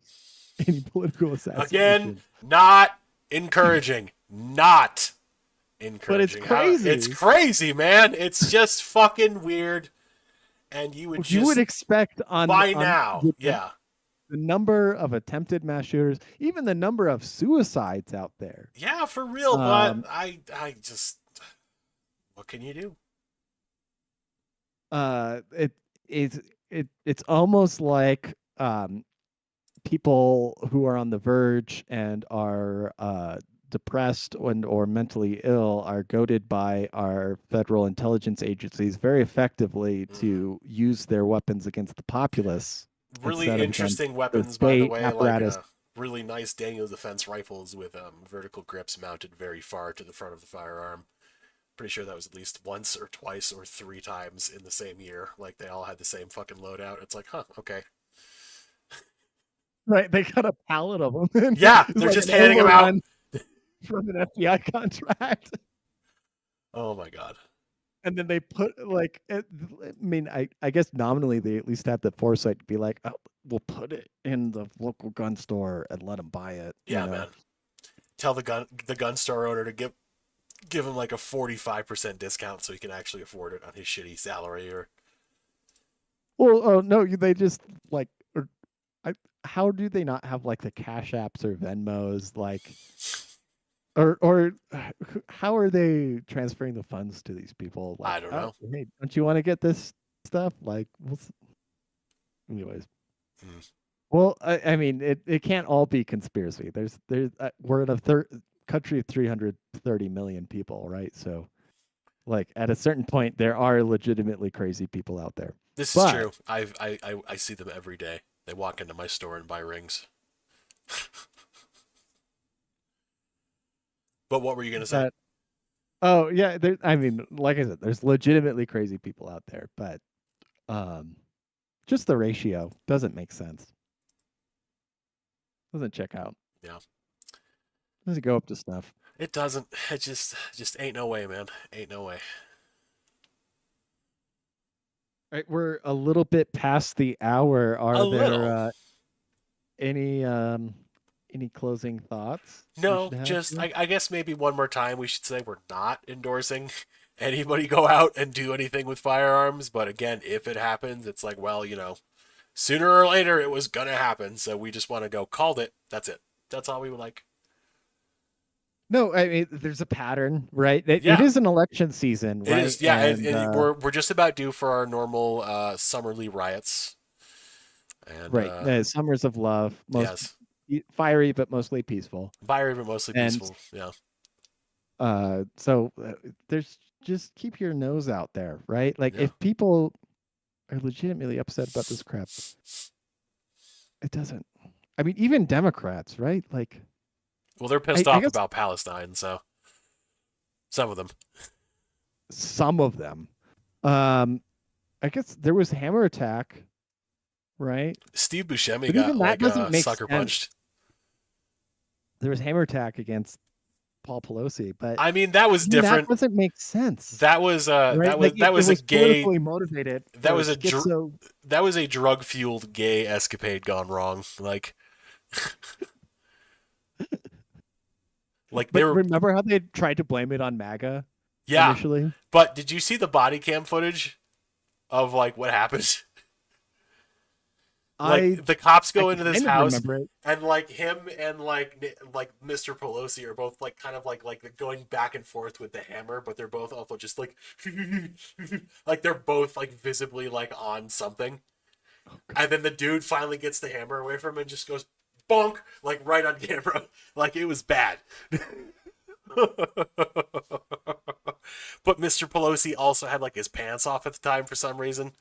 any political assassination. again, not encouraging. Not encouraging. But it's crazy. It's crazy, man. It's just fucking weird. And you would you would expect on now, the number of attempted mass shooters, even the number of suicides out there. Yeah, for real. But I just, what can you do? It's almost like people who are on the verge and are depressed or mentally ill are goaded by our federal intelligence agencies very effectively to use their weapons against the populace. Really interesting weapons, by the way, apparatus. Like really nice Daniel Defense rifles with vertical grips mounted very far to the front of the firearm. Pretty sure that was at least once or twice or 3 times in the same year. Like they all had the same fucking loadout. It's like, huh, okay. Right, they got a pallet of them. Yeah, they're like just handing them out from an FBI contract. Oh my god. And then they put like, I mean, I guess nominally they at least have the foresight to be like, oh, we'll put it in the local gun store and let them buy it. Yeah, man. Tell the gun store owner to give him like a 45% discount so he can actually afford it on his shitty salary or. Well, oh no, they just like, how do they not have like the Cash Apps or Venmos, like, or how are they transferring the funds to these people? Like, I don't know. Oh, hey, don't you want to get this stuff? Like, anyways. Well, I mean, it can't all be conspiracy. There's we're in a country of 330 million people, right? So, like, at a certain point, there are legitimately crazy people out there. This is true. I see them every day. They walk into my store and buy rings. But what were you gonna say? Oh yeah, I mean, like I said, there's legitimately crazy people out there, but Just the ratio doesn't make sense. Doesn't check out. Yeah. Doesn't go up to stuff. It doesn't. It just ain't no way, man. Ain't no way. All right, we're a little bit past the hour. Are A little. any any closing thoughts? we No, should have just here? I guess maybe one more time we should say we're not endorsing anybody go out and do anything with firearms. But again, if it happens, it's like, well, sooner or later it was gonna happen. So we just want to go called it. That's it. That's all we would like. No, I mean there's a pattern, right? It Yeah. is an election season, It right? is, yeah. And, We're just about due for our normal summerly riots. And right. Summers of love, most yes, fiery but mostly peaceful. fiery but mostly And peaceful. Yeah. so there's just keep your nose out there, right? Like Yeah. if people are legitimately upset about this crap, it doesn't. I mean, even Democrats, right? Like, Well, they're pissed I off guess about Palestine, so some of them. some of them. I guess there was hammer attack, right? Steve Buscemi But got even that doesn't make sucker sense. punched. There was hammer attack against Paul Pelosi, but I mean, that was even different. that doesn't make sense. That was right? that was a gay politically motivated. that for was a schizo. that was a drug fueled gay escapade gone wrong. Like like they But were remember how they tried to blame it on MAGA yeah. initially? But did you see the body cam footage of like what happened? Like the cops go into this kind of house remember it. and like him and like Mr. Pelosi are both like kind of like going back and forth with the hammer, but they're both also just like like they're both like visibly like on something. And then the dude finally gets the hammer away from him and just goes bonk like right on camera. Like it was bad. But Mr. Pelosi also had like his pants off at the time for some reason.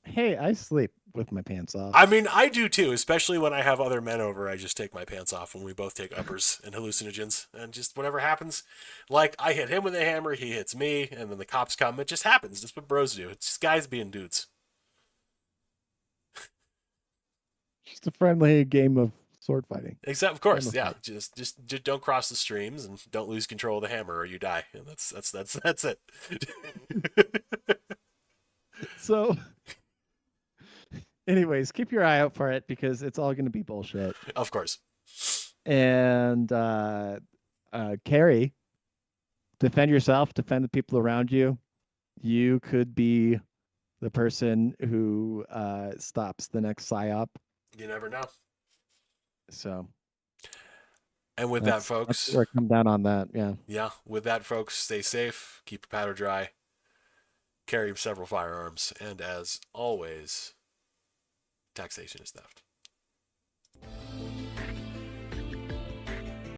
Hey, I sleep with my pants off. I mean, I do too, especially when I have other men over. I just take my pants off when we both take uppers and hallucinogens, and just whatever happens. Like, I hit him with a hammer, he hits me, and then the cops come. It just happens. That's what bros do. It's just guys being dudes. Just a friendly game of sword fighting. Except, of course, Hammer yeah. fight. Just don't cross the streams and don't lose control of the hammer, or you die. And that's it. So, anyways, keep your eye out for it because it's all going to be bullshit. Of course. And Carrie, defend yourself, defend the people around you. You could be the person who stops the next psyop. You never know. So, And with that, folks, that's where I come down on that. Yeah. yeah, with that, folks, stay safe, keep your powder dry, carry several firearms, and as always, taxation is theft.